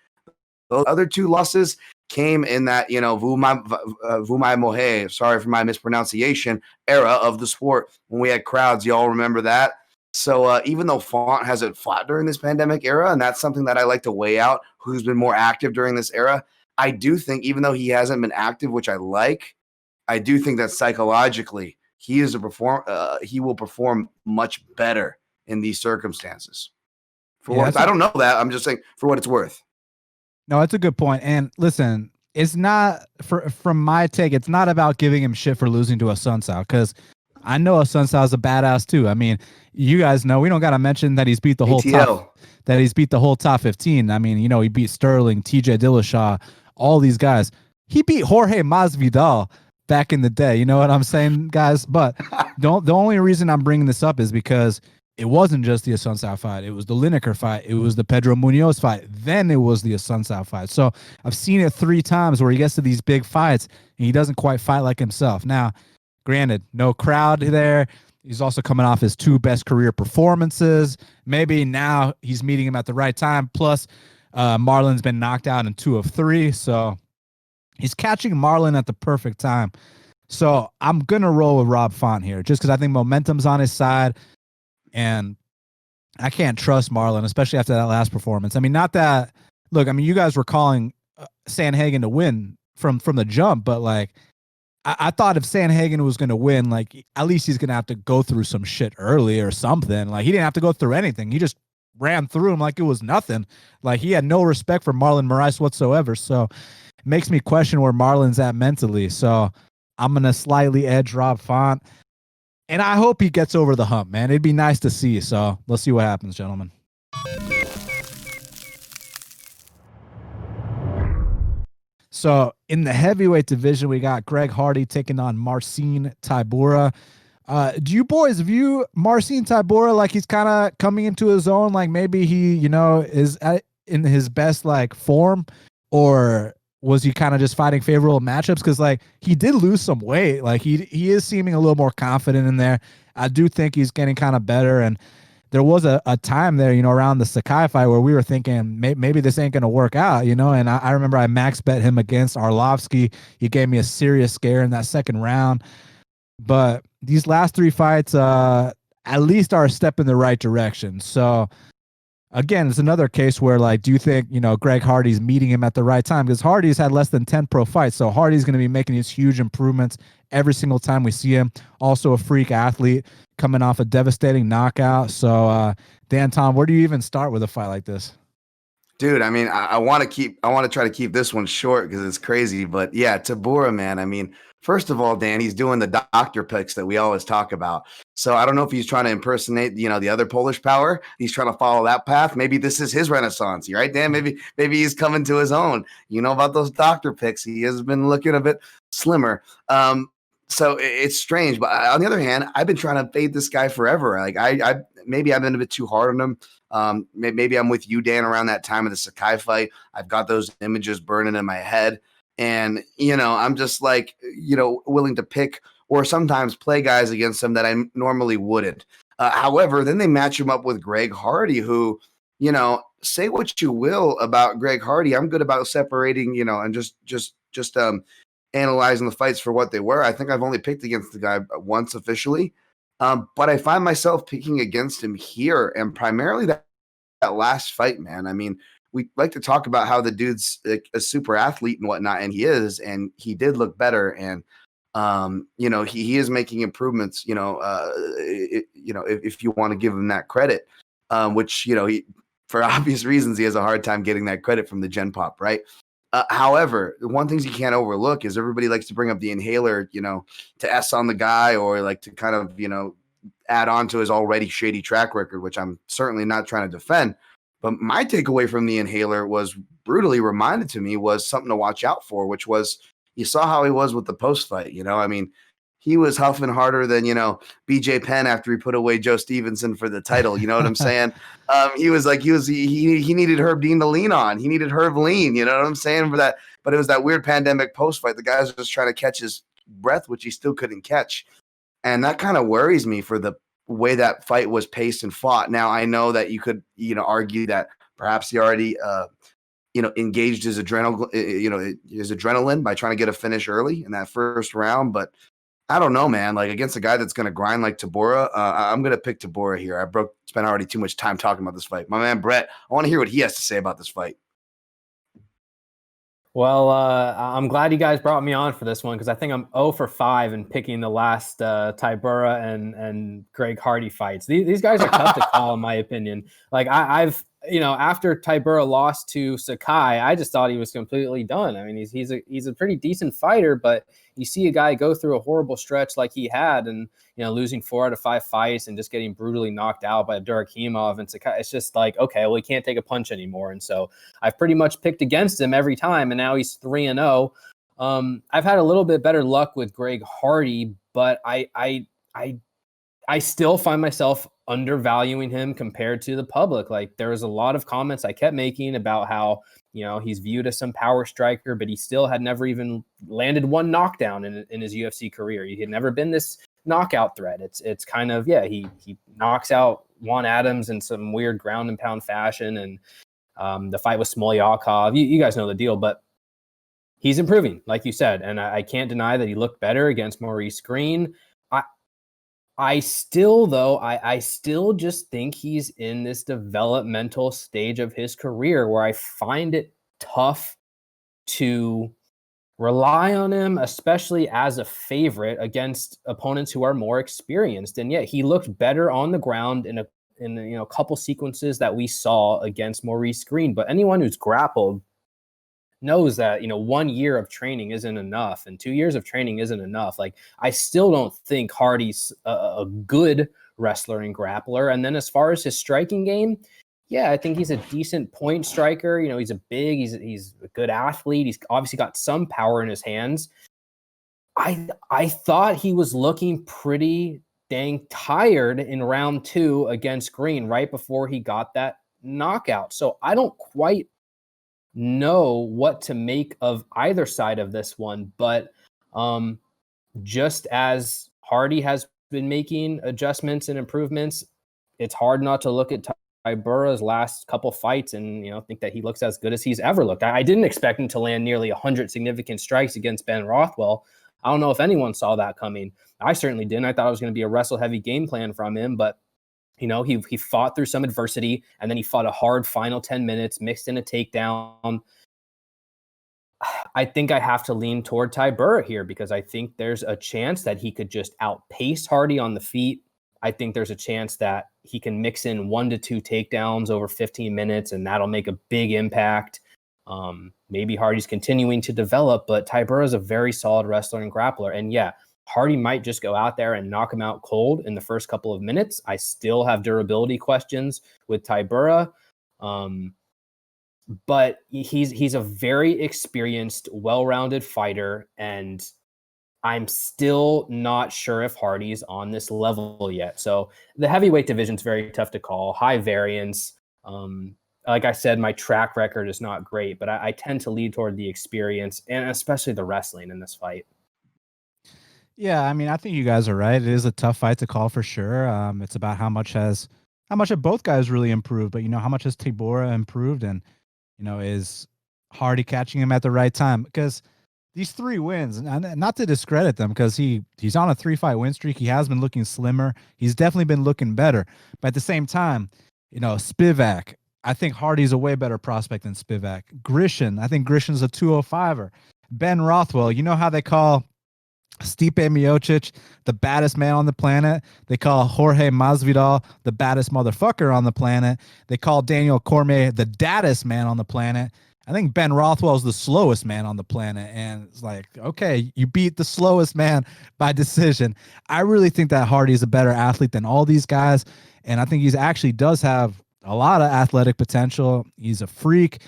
Those other two losses came in that, Vumai Mohe, sorry for my mispronunciation, era of the sport when we had crowds. Y'all remember that? So even though Font hasn't fought during this pandemic era, and that's something that I like to weigh out, who's been more active during this era, I do think even though he hasn't been active, which I like, I do think that psychologically he will perform much better in these circumstances. I don't know that. I'm just saying for what it's worth. No, it's a good point. And listen, it's not from my take. It's not about giving him shit for losing to a Sun Sao, because I know a Sun Sao is a badass too. I mean, you guys know we don't got to mention that he's beat the whole top 15. I mean, he beat Sterling, TJ Dillashaw, all these guys. He beat Jorge Masvidal back in the day. You know what I'm saying, guys? But the only reason I'm bringing this up is because it wasn't just the Sun Sao fight. It was the Lineker fight. It was the Pedro Munoz fight. Then it was the Sun Sao fight. So I've seen it 3 times where he gets to these big fights and he doesn't quite fight like himself. Now, granted, no crowd there. He's also coming off his 2 best career performances. Maybe now he's meeting him at the right time. Plus, Marlon's been knocked out in 2 of 3. So he's catching Marlon at the perfect time. So I'm going to roll with Rob Font here just because I think momentum's on his side. And I can't trust Marlon, especially after that last performance. I mean, not that. Look, I mean, you guys were calling Sandhagen to win from the jump, but like, I thought if Sandhagen was going to win, like at least he's going to have to go through some shit early or something. Like he didn't have to go through anything. He just ran through him like it was nothing. Like he had no respect for Marlon Moraes whatsoever. So it makes me question where Marlon's at mentally. So I'm going to slightly edge Rob Font. And I hope he gets over the hump, man. It'd be nice to see. So let's see what happens, gentlemen. So in the heavyweight division, we got Greg Hardy taking on Marcin Tybura. Do you boys view Marcin Tybura like he's kind of coming into his own? Like maybe he, is in his best like form, or was he kind of just fighting favorable matchups? Because like he did lose some weight. Like he is seeming a little more confident in there. I do think he's getting kind of better. And there was a time there, around the Sakai fight where we were thinking maybe this ain't going to work out, And I remember I max bet him against Arlovsky. He gave me a serious scare in that second round. But these last 3 fights at least are a step in the right direction. So again, it's another case where, like, do you think, Greg Hardy's meeting him at the right time? Because Hardy's had less than 10 pro fights. So Hardy's going to be making these huge improvements every single time we see him. Also a freak athlete coming off a devastating knockout. So, Dan, Tom, where do you even start with a fight like this? Dude, I mean, I want to try to keep this one short because it's crazy. But yeah, Tybura, man, I mean, first of all, Dan, he's doing the doctor picks that we always talk about. So I don't know if he's trying to impersonate, the other Polish power. He's trying to follow that path. Maybe this is his renaissance, right, Dan? Maybe he's coming to his own. You know about those doctor picks. He has been looking a bit slimmer. So it's strange. But on the other hand, I've been trying to fade this guy forever. Like maybe I've been a bit too hard on him. Maybe I'm with you, Dan, around that time of the Sakai fight. I've got those images burning in my head. And, I'm just like, willing to pick or sometimes play guys against him that I normally wouldn't. However, then they match him up with Greg Hardy, who, say what you will about Greg Hardy. I'm good about separating, and just analyzing the fights for what they were. I think I've only picked against the guy once officially. But I find myself picking against him here, and primarily that last fight, man. I mean, we like to talk about how the dude's a super athlete and whatnot, and he is, and he did look better. And, he is making improvements, if you want to give him that credit, which, he, for obvious reasons, he has a hard time getting that credit from the Gen Pop, right? However, the one thing you can't overlook is everybody likes to bring up the inhaler, to S on the guy, or like to kind of, add on to his already shady track record, which I'm certainly not trying to defend. But my takeaway from the inhaler was brutally reminded to me was something to watch out for, which was you saw how he was with the post fight. I mean, he was huffing harder than, BJ Penn after he put away Joe Stevenson for the title. You know what I'm saying? He was like, he needed Herb Dean to lean on. He needed Herb lean. You know what I'm saying? For that, but it was that weird pandemic post fight. The guys were just trying to catch his breath, which he still couldn't catch. And that kind of worries me for the way that fight was paced and fought. Now, I know that you could, argue that perhaps he already, engaged his adrenaline by trying to get a finish early in that first round. But I don't know, man. Like against a guy that's going to grind like Tybura, I'm going to pick Tybura here. Spent already too much time talking about this fight. My man Brett, I want to hear what he has to say about this fight. Well, I'm glad you guys brought me on for this one because I think I'm 0 for 5 in picking the last Tybura and Greg Hardy fights. These guys are tough to call, in my opinion. Like I've after Tybura lost to Sakai, I just thought he was completely done. I mean, he's a pretty decent fighter, but you see a guy go through a horrible stretch like he had, and losing 4 out of 5 fights and just getting brutally knocked out by Durakhimov and Sakai. It's just like, okay, well, he can't take a punch anymore. And so I've pretty much picked against him every time, and now he's 3-0. I've had a little bit better luck with Greg Hardy, but I still find myself undervaluing him compared to the public. Like there was a lot of comments I kept making about how, he's viewed as some power striker, but he still had never even landed one knockdown in his UFC career. He had never been this knockout threat. It's kind of, he knocks out Juan Adams in some weird ground and pound fashion. And the fight with Smolyakov, you guys know the deal, but he's improving, like you said. And I can't deny that he looked better against Maurice Green. I still just think he's in this developmental stage of his career where I find it tough to rely on him, especially as a favorite against opponents who are more experienced. And yet he looked better on the ground in a couple sequences that we saw against Maurice Green. But anyone who's grappled knows that 1 year of training isn't enough and 2 years of training isn't enough. Like I still don't think Hardy's a good wrestler and grappler. And then as far as his striking game, I think he's a decent point striker. He's he's a good athlete. He's obviously got some power in his hands. I thought he was looking pretty dang tired in round 2 against Green right before he got that knockout. So I don't quite know what to make of either side of this one, but just as Hardy has been making adjustments and improvements, it's hard not to look at Tybura's last couple fights and think that he looks as good as he's ever looked. I didn't expect him to land nearly 100 significant strikes against Ben Rothwell. I don't know if anyone saw that coming. I certainly didn't. I thought it was going to be a wrestle heavy game plan from him, but he fought through some adversity, and then he fought a hard final 10 minutes, mixed in a takedown. I think I have to lean toward Tybura here because I think there's a chance that he could just outpace Hardy on the feet. I think there's a chance that he can mix in 1 to 2 takedowns over 15 minutes, and that'll make a big impact. Maybe Hardy's continuing to develop, but Tybura is a very solid wrestler and grappler. And Hardy might just go out there and knock him out cold in the first couple of minutes. I still have durability questions with Tybura. But he's a very experienced, well-rounded fighter, and I'm still not sure if Hardy's on this level yet. So the heavyweight division is very tough to call. High variance. Like I said, my track record is not great, but I tend to lead toward the experience and especially the wrestling in this fight. Yeah, I mean, I think you guys are right. It is a tough fight to call for sure. It's about how much have both guys really improved, but how much has Tybura improved, and is Hardy catching him at the right time? Because these 3 wins, and not to discredit them, because he's on a 3-fight win streak. He has been looking slimmer. He's definitely been looking better. But at the same time, Spivak, I think Hardy's a way better prospect than Spivak. Grishin, I think Grishin's a 205er. Ben Rothwell, how they call Stipe Miocic the baddest man on the planet? They call Jorge Masvidal the baddest motherfucker on the planet. They call Daniel Cormier the daddest man on the planet. I think Ben Rothwell is the slowest man on the planet. And it's like, okay, you beat the slowest man by decision. I really think that Hardy is a better athlete than all these guys. And I think he's actually does have a lot of athletic potential. He's a freak.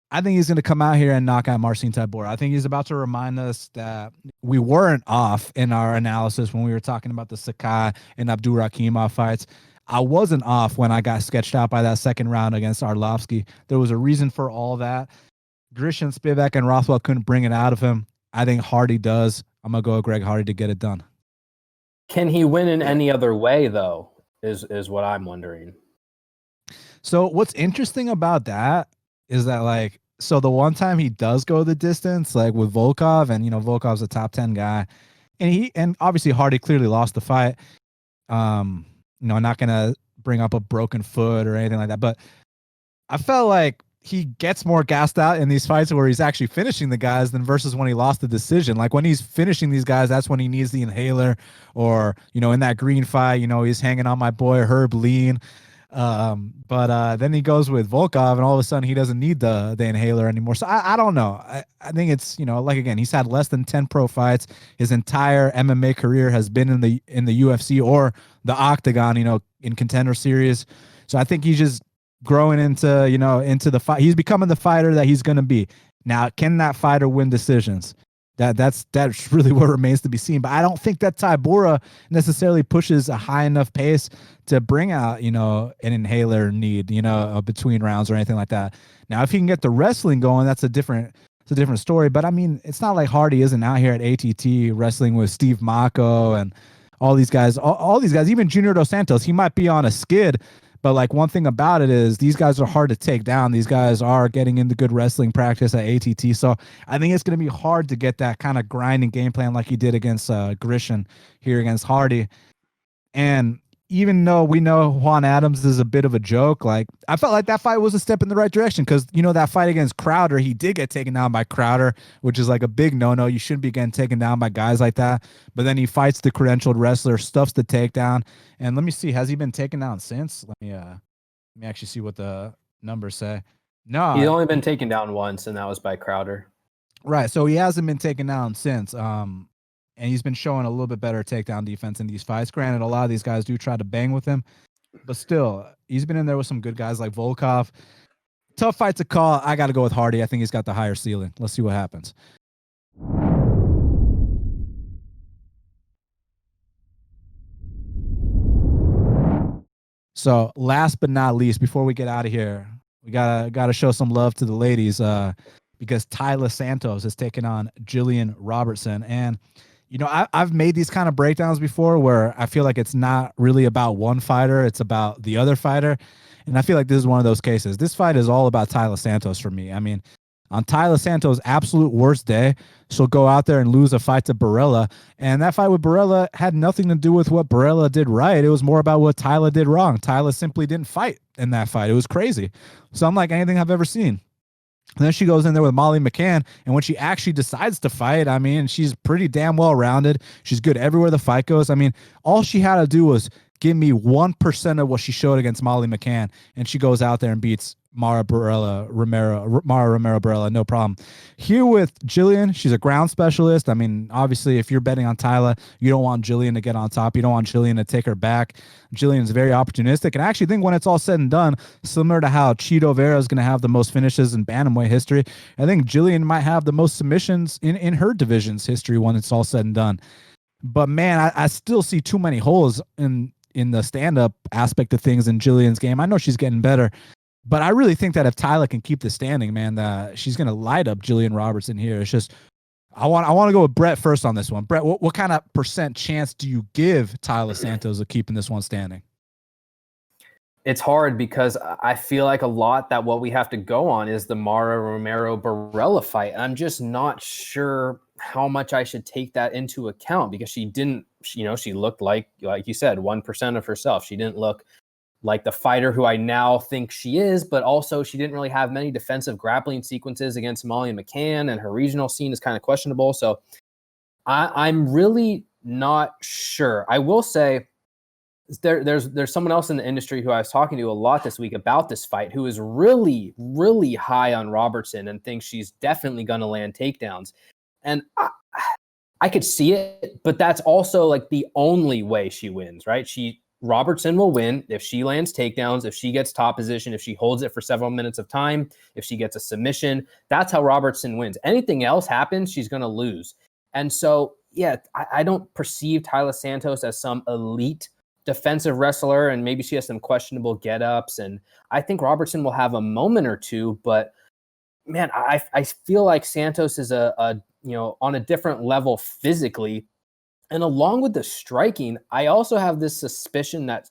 I think he's going to come out here and knock out Marcin Tybura. I think he's about to remind us that we weren't off in our analysis when we were talking about the Sakai and Abdurakhimov fights. I wasn't off when I got sketched out by that second round against Arlovsky. There was a reason for all that. Grishin, Spivak, and Rothwell couldn't bring it out of him. I think Hardy does. I'm going to go with Greg Hardy to get it done. Can he win in any other way, though, is what I'm wondering. So what's interesting about that is that, like, so the one time he does go the distance, like with Volkov, and, you know, Volkov's a top 10 guy, and obviously Hardy clearly lost the fight. You know, I'm not going to bring up a broken foot or anything like that, but I felt like he gets more gassed out in these fights where he's actually finishing the guys than versus when he lost the decision. Like when he's finishing these guys, that's when he needs the inhaler, or, you know, in that green fight, you know, he's hanging on my boy Herb Lean. But then he goes with Volkov, and all of a sudden he doesn't need the inhaler anymore. So I don't know. I think it's, you know, like, again, he's had less than 10 pro fights. His entire MMA career has been in the UFC or the Octagon, you know, in Contender Series. So I think he's just growing into, you know, into the fight. He's becoming the fighter that he's going to be. Now, can that fighter win decisions? That's really what remains to be seen. But I don't think that Tybura necessarily pushes a high enough pace to bring out, you know, an inhaler need, you know, between rounds or anything like that. Now, if he can get the wrestling going, that's a different story. But I mean, it's not like Hardy isn't out here at ATT wrestling with Steve Mako and all these guys, all these guys, even Junior Dos Santos. He might be on a skid, but like, one thing about it is these guys are hard to take down. These guys are getting into good wrestling practice at ATT. So I think it's going to be hard to get that kind of grinding game plan like he did against Grishin here against Hardy. And even though we know Juan Adams is a bit of a joke, like, I felt like that fight was a step in the right direction, because, you know, that fight against Crowder, he did get taken down by Crowder, which is like a big no-no. You shouldn't be getting taken down by guys like that. But then he fights the credentialed wrestler, stuffs the takedown. And let me see, has he been taken down since? Let me actually see what the numbers say. No, He's only been taken down once, and that was by Crowder. Right, so he hasn't been taken down since. And he's been showing a little bit better takedown defense in these fights. Granted, a lot of these guys do try to bang with him, but still, he's been in there with some good guys like Volkov. Tough fight to call. I got to go with Hardy. I think he's got the higher ceiling. Let's see what happens. So last but not least, before we get out of here, we gotta show some love to the ladies, because Taila Santos is taking on Gillian Robertson. And, you know, I've made these kind of breakdowns before where I feel like it's not really about one fighter, it's about the other fighter. And I feel like this is one of those cases. This fight is all about Taila Santos for me. I mean, on Taila Santos' absolute worst day, she'll go out there and lose a fight to Barella. And that fight with Barella had nothing to do with what Barella did right. It was more about what Taila did wrong. Taila simply didn't fight in that fight. It was crazy. So unlike anything I've ever seen. And then she goes in there with Molly McCann, and when she actually decides to fight, I mean, she's pretty damn well-rounded. She's good everywhere the fight goes. I mean, all she had to do was give me 1% of what she showed against Molly McCann, and she goes out there and beats Mara Romero Barella, no problem. Here with Gillian, she's a ground specialist. I mean, obviously, if you're betting on Taila, you don't want Gillian to get on top. You don't want Gillian to take her back. Gillian's very opportunistic, and I actually think when it's all said and done, similar to how Chito Vera is going to have the most finishes in bantamweight history, I think Gillian might have the most submissions in her division's history when it's all said and done. But man, I still see too many holes in the stand-up aspect of things in Gillian's game. I know she's getting better, but I really think that if Taila can keep the standing, man, she's going to light up Gillian Robertson here. It's just, I want to go with Brett first on this one. Brett, what kind of % chance do you give Taila Santos of keeping this one standing? It's hard because I feel like a lot that what we have to go on is the Mara Romero Barella fight. And I'm just not sure how much I should take that into account, because she didn't, you know, she looked like you said, 1% of herself. She didn't look like the fighter who I now think she is, but also she didn't really have many defensive grappling sequences against Molly McCann, and her regional scene is kind of questionable. So I'm really not sure. I will say there's someone else in the industry who I was talking to a lot this week about this fight who is really, really high on Robertson and thinks she's definitely going to land takedowns. And I could see it, but that's also like the only way she wins, right? Robertson will win if she lands takedowns, if she gets top position, if she holds it for several minutes of time, if she gets a submission. That's how Robertson wins. Anything else happens, she's going to lose. And so, yeah, I don't perceive Taila Santos as some elite defensive wrestler, and maybe she has some questionable get-ups. And I think Robertson will have a moment or two, but man, I feel like Santos is a on a different level physically. And along with the striking, I also have this suspicion that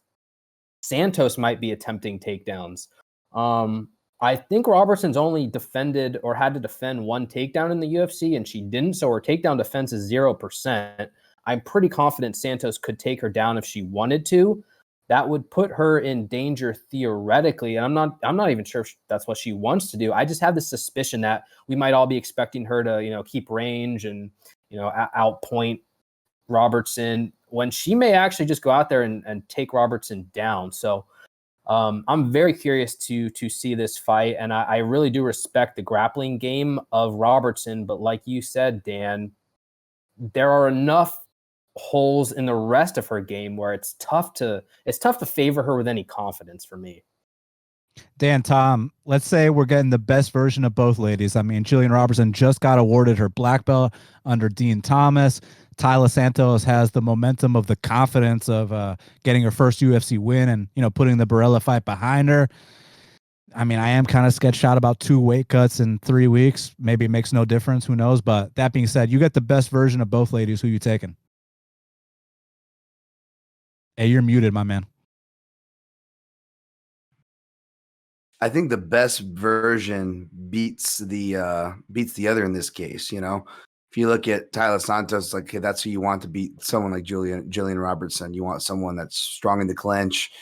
Santos might be attempting takedowns. I think Robertson's only defended or had to defend one takedown in the UFC, and she didn't. So her takedown defense is 0%. I'm pretty confident Santos could take her down if she wanted to. That would put her in danger theoretically. And I'm not even sure if that's what she wants to do. I just have this suspicion that we might all be expecting her to, keep range and, outpoint Robertson when she may actually just go out there and take Robertson down. So I'm very curious to see this fight. And I really do respect the grappling game of Robertson. But like you said, Dan, there are enough holes in the rest of her game where it's tough to favor her with any confidence for me. Dan, Tom, let's say we're getting the best version of both ladies. I mean, Gillian Robertson just got awarded her black belt under Dean Thomas. Taila Santos has the momentum of the confidence of getting her first UFC win and, putting the Barella fight behind her. I mean, I am kind of sketched out about 2 weight cuts in 3 weeks. Maybe it makes no difference. Who knows? But that being said, you get the best version of both ladies. Who you taking? Hey, you're muted, my man. I think the best version beats the other in this case. If you look at Taila Santos, like, hey, that's who you want to beat someone like Gillian Robertson. You want someone that's strong in the clinch,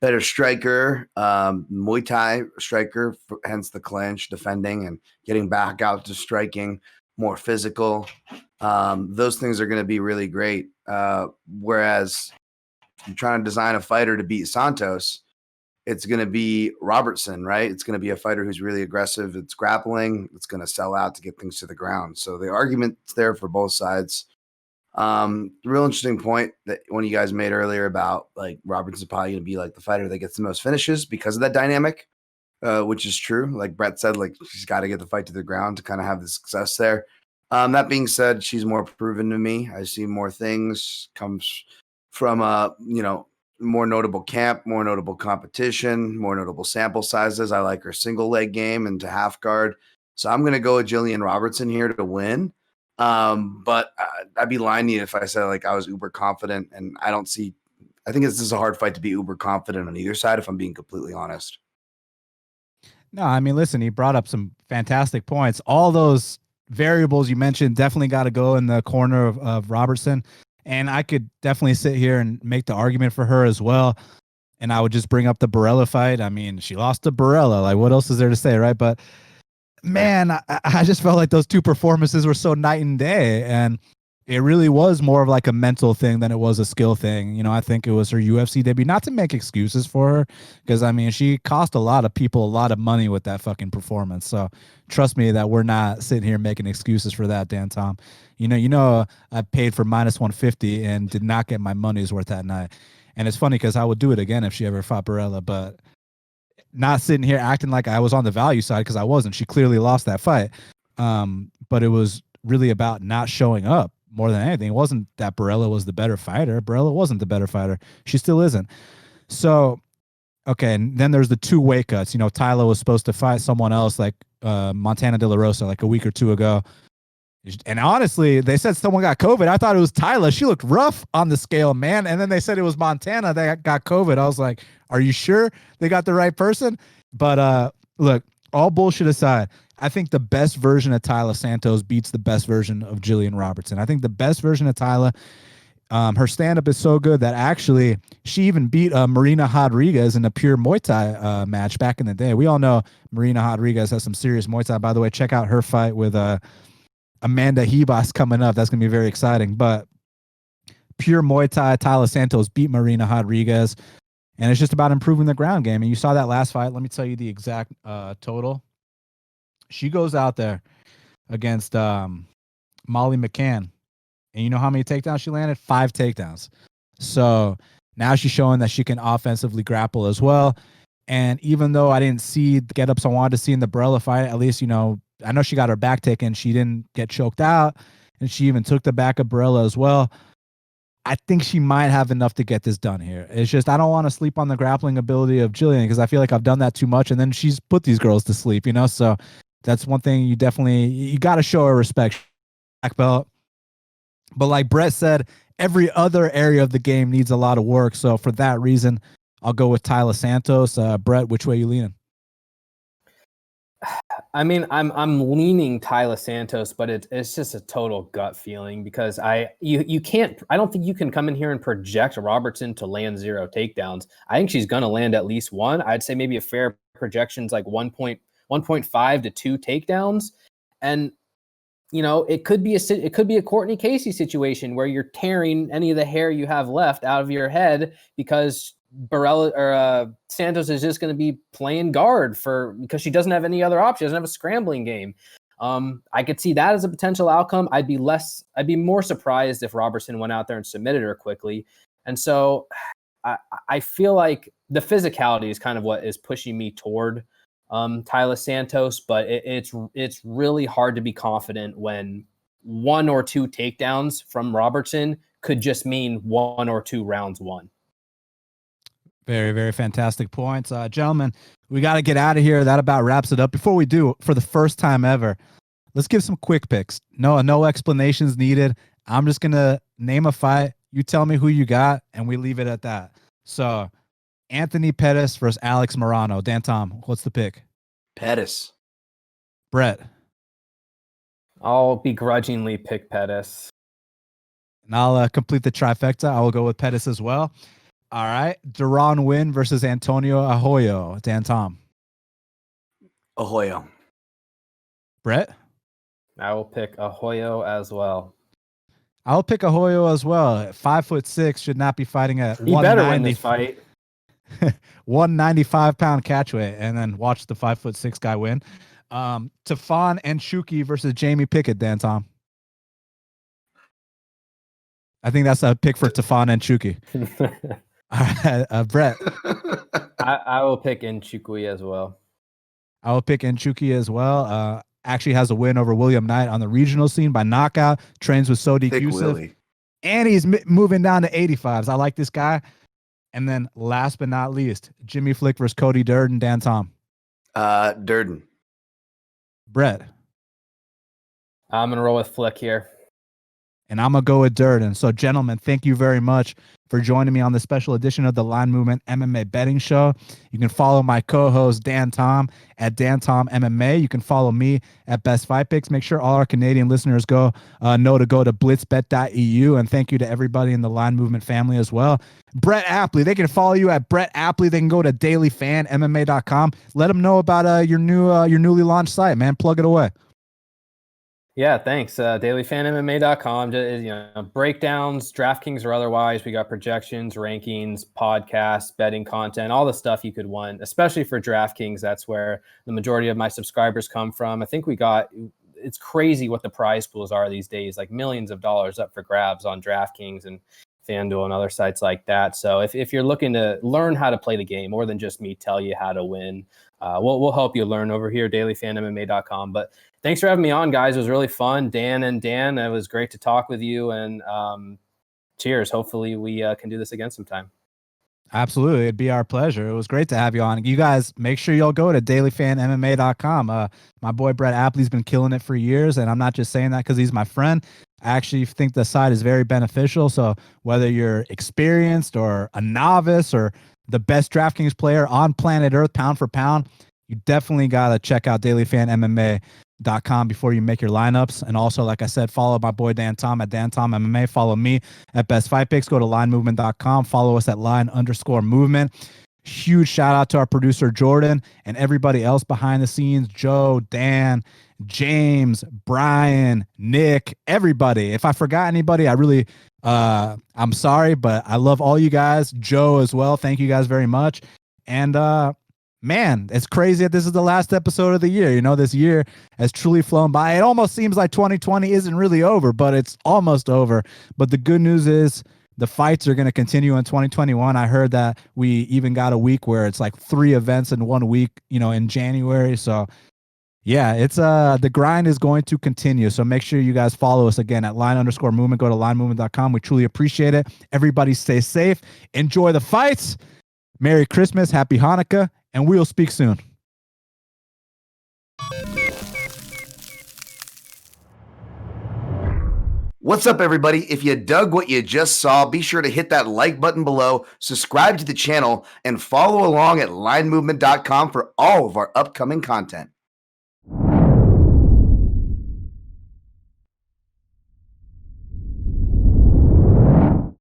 better striker, Muay Thai striker, hence the clinch, defending and getting back out to striking, more physical. Those things are going to be really great. Whereas you're trying to design a fighter to beat Santos, it's going to be Robertson, right? It's going to be a fighter who's really aggressive. It's grappling. It's going to sell out to get things to the ground. So the argument's there for both sides. Real interesting point that one you guys made earlier about like Robertson's probably going to be like the fighter that gets the most finishes because of that dynamic, which is true. Like Brett said, like she's got to get the fight to the ground to kind of have the success there. That being said, she's more proven to me. I see more things, comes from more notable camp, more notable competition, more notable sample sizes. I like her single leg game and to half guard. So I'm going to go with Gillian Robertson here to win. But I'd be lying to you if I said like I was uber confident, and I think this is a hard fight to be uber confident on either side, if I'm being completely honest. No, I mean, listen, he brought up some fantastic points. All those variables you mentioned definitely got to go in the corner of Robertson. And I could definitely sit here and make the argument for her as well. And I would just bring up the Barella fight. I mean, she lost to Barella. Like, what else is there to say, right? But man, I just felt like those two performances were so night and day. And it really was more of like a mental thing than it was a skill thing. I think it was her UFC debut, not to make excuses for her, because I mean, she cost a lot of people a lot of money with that fucking performance. So trust me that we're not sitting here making excuses for that, Dan Tom. I paid for -150 and did not get my money's worth that night. And it's funny because I would do it again if she ever fought Barella, but not sitting here acting like I was on the value side, because I wasn't. She clearly lost that fight. But it was really about not showing up more than anything. It wasn't that Barella was the better fighter. Barella wasn't the better fighter. She still isn't. So, okay, and then there's the 2 weight cuts. Taila was supposed to fight someone else like Montana De La Rosa like a week or 2 ago. And honestly, they said someone got COVID. I thought it was Taila. She looked rough on the scale, man. And then they said it was Montana that got COVID. I was like, are you sure they got the right person? But look, all bullshit aside, I think the best version of Taila Santos beats the best version of Gillian Robertson. I think the best version of Taila, her stand-up is so good that actually she even beat Marina Rodriguez in a pure Muay Thai match back in the day. We all know Marina Rodriguez has some serious Muay Thai. By the way, check out her fight with Amanda Hebos coming up. That's going to be very exciting. But pure Muay Thai. Taila Santos beat Marina Rodriguez. And it's just about improving the ground game. And you saw that last fight. Let me tell you the exact total. She goes out there against Molly McCann. And you know how many takedowns she landed? 5 takedowns. So now she's showing that she can offensively grapple as well. And even though I didn't see the get-ups I wanted to see in the Barella fight, at least, I know she got her back taken. She didn't get choked out. And she even took the back of Barella as well. I think she might have enough to get this done here. It's just I don't want to sleep on the grappling ability of Gillian because I feel like I've done that too much. And then she's put these girls to sleep, So that's one thing you got to show her respect. Black belt. But like Brett said, every other area of the game needs a lot of work. So for that reason, I'll go with Taila Santos. Brett, which way you leaning? I mean, I'm leaning Taila Santos, but it's just a total gut feeling because you can't. I don't think you can come in here and project Robertson to land 0 takedowns. I think she's gonna land at least 1. I'd say maybe a fair projection's like 1.5 to 2 takedowns, and it could be a Courtney Casey situation where you're tearing any of the hair you have left out of your head because Barella or Santos is just going to be playing guard because she doesn't have any other option. She doesn't have a scrambling game. I could see that as a potential outcome. I'd be more surprised if Robertson went out there and submitted her quickly. And so I feel like the physicality is kind of what is pushing me toward Taila Santos, but it's really hard to be confident when 1 or 2 takedowns from Robertson could just mean 1 or 2 rounds won. Very, very fantastic points. Gentlemen, we got to get out of here. That about wraps it up. Before we do, for the first time ever, let's give some quick picks. No explanations needed. I'm just going to name a fight. You tell me who you got, and we leave it at that. So, Anthony Pettis versus Alex Morano. Dan Tom, what's the pick? Pettis. Brett. I'll begrudgingly pick Pettis. And I'll complete the trifecta. I will go with Pettis as well. All right. Deron Wynn versus Antonio Arroyo. Dan Tom. Arroyo. Brett. I will pick Arroyo as well. I'll pick Arroyo as well. 5'6" should not be fighting at He better win this fight. 195-pound catchweight, and then watch the 5'6" guy win. Tafon and Shuki versus Jamie Pickett. Dan Tom. I think that's a pick for Tafon and Shuki. All right, Brett. I will pick Nchukwi as well. I will pick Nchukwi as well. Actually has a win over William Knight on the regional scene by knockout. Trains with Sodiq Yusuf. And he's moving down to 85s. I like this guy. And then last but not least, Jimmy Flick versus Cody Durden. Dan Tom. Durden. Brett. I'm going to roll with Flick here. And I'm going to go with Durden. So, gentlemen, thank you very much for joining me on the special edition of the Line Movement MMA Betting Show. You can follow my co-host, Dan Tom, at Dan Tom MMA. You can follow me at Best Fight Picks. Make sure all our Canadian listeners know to go to blitzbet.eu. And thank you to everybody in the Line Movement family as well. Brett Appley, they can follow you at Brett Appley. They can go to dailyfanmma.com. Let them know about your newly launched site, man. Plug it away. Yeah, thanks. Dailyfanmma.com. Breakdowns, DraftKings or otherwise. We got projections, rankings, podcasts, betting content, all the stuff you could want, especially for DraftKings. That's where the majority of my subscribers come from. I think it's crazy what the prize pools are these days, like millions of dollars up for grabs on DraftKings and FanDuel and other sites like that. So if you're looking to learn how to play the game more than just me tell you how to win, we'll help you learn over here, dailyfanmma.com. But thanks for having me on, guys. It was really fun. Dan, it was great to talk with you. And cheers. Hopefully we can do this again sometime. Absolutely. It'd be our pleasure. It was great to have you on. You guys, make sure y'all go to dailyfanmma.com. My boy Brett Appley's been killing it for years, and I'm not just saying that because he's my friend. I actually think the site is very beneficial. So whether you're experienced or a novice or the best DraftKings player on planet Earth, pound for pound, you definitely got to check out dailyfanmma.com before you make your lineups. And also, like I said, follow my boy Dan Tom at Dan Tom MMA. Follow me at Best Fight Picks. Go to linemovement.com. Follow us at line_movement. Huge shout out to our producer Jordan and everybody else behind the scenes, Joe, Dan, James, Brian, Nick, everybody. If I forgot anybody, I really I'm sorry, but I love all you guys. Joe as well. Thank you guys very much. And man, it's crazy that this is the last episode of the year. You know, this year has truly flown by. It almost seems like 2020 isn't really over, but it's almost over. But the good news is the fights are going to continue in 2021. I heard that we even got a week where it's like 3 events in 1 week, you know, in January. So yeah, it's the grind is going to continue. So make sure you guys follow us again at line_movement. Go to linemovement.com. We truly appreciate it. Everybody stay safe. Enjoy the fights. Merry Christmas, Happy Hanukkah, and we'll speak soon. What's up, everybody? If you dug what you just saw, be sure to hit that like button below, subscribe to the channel, and follow along at linemovement.com for all of our upcoming content.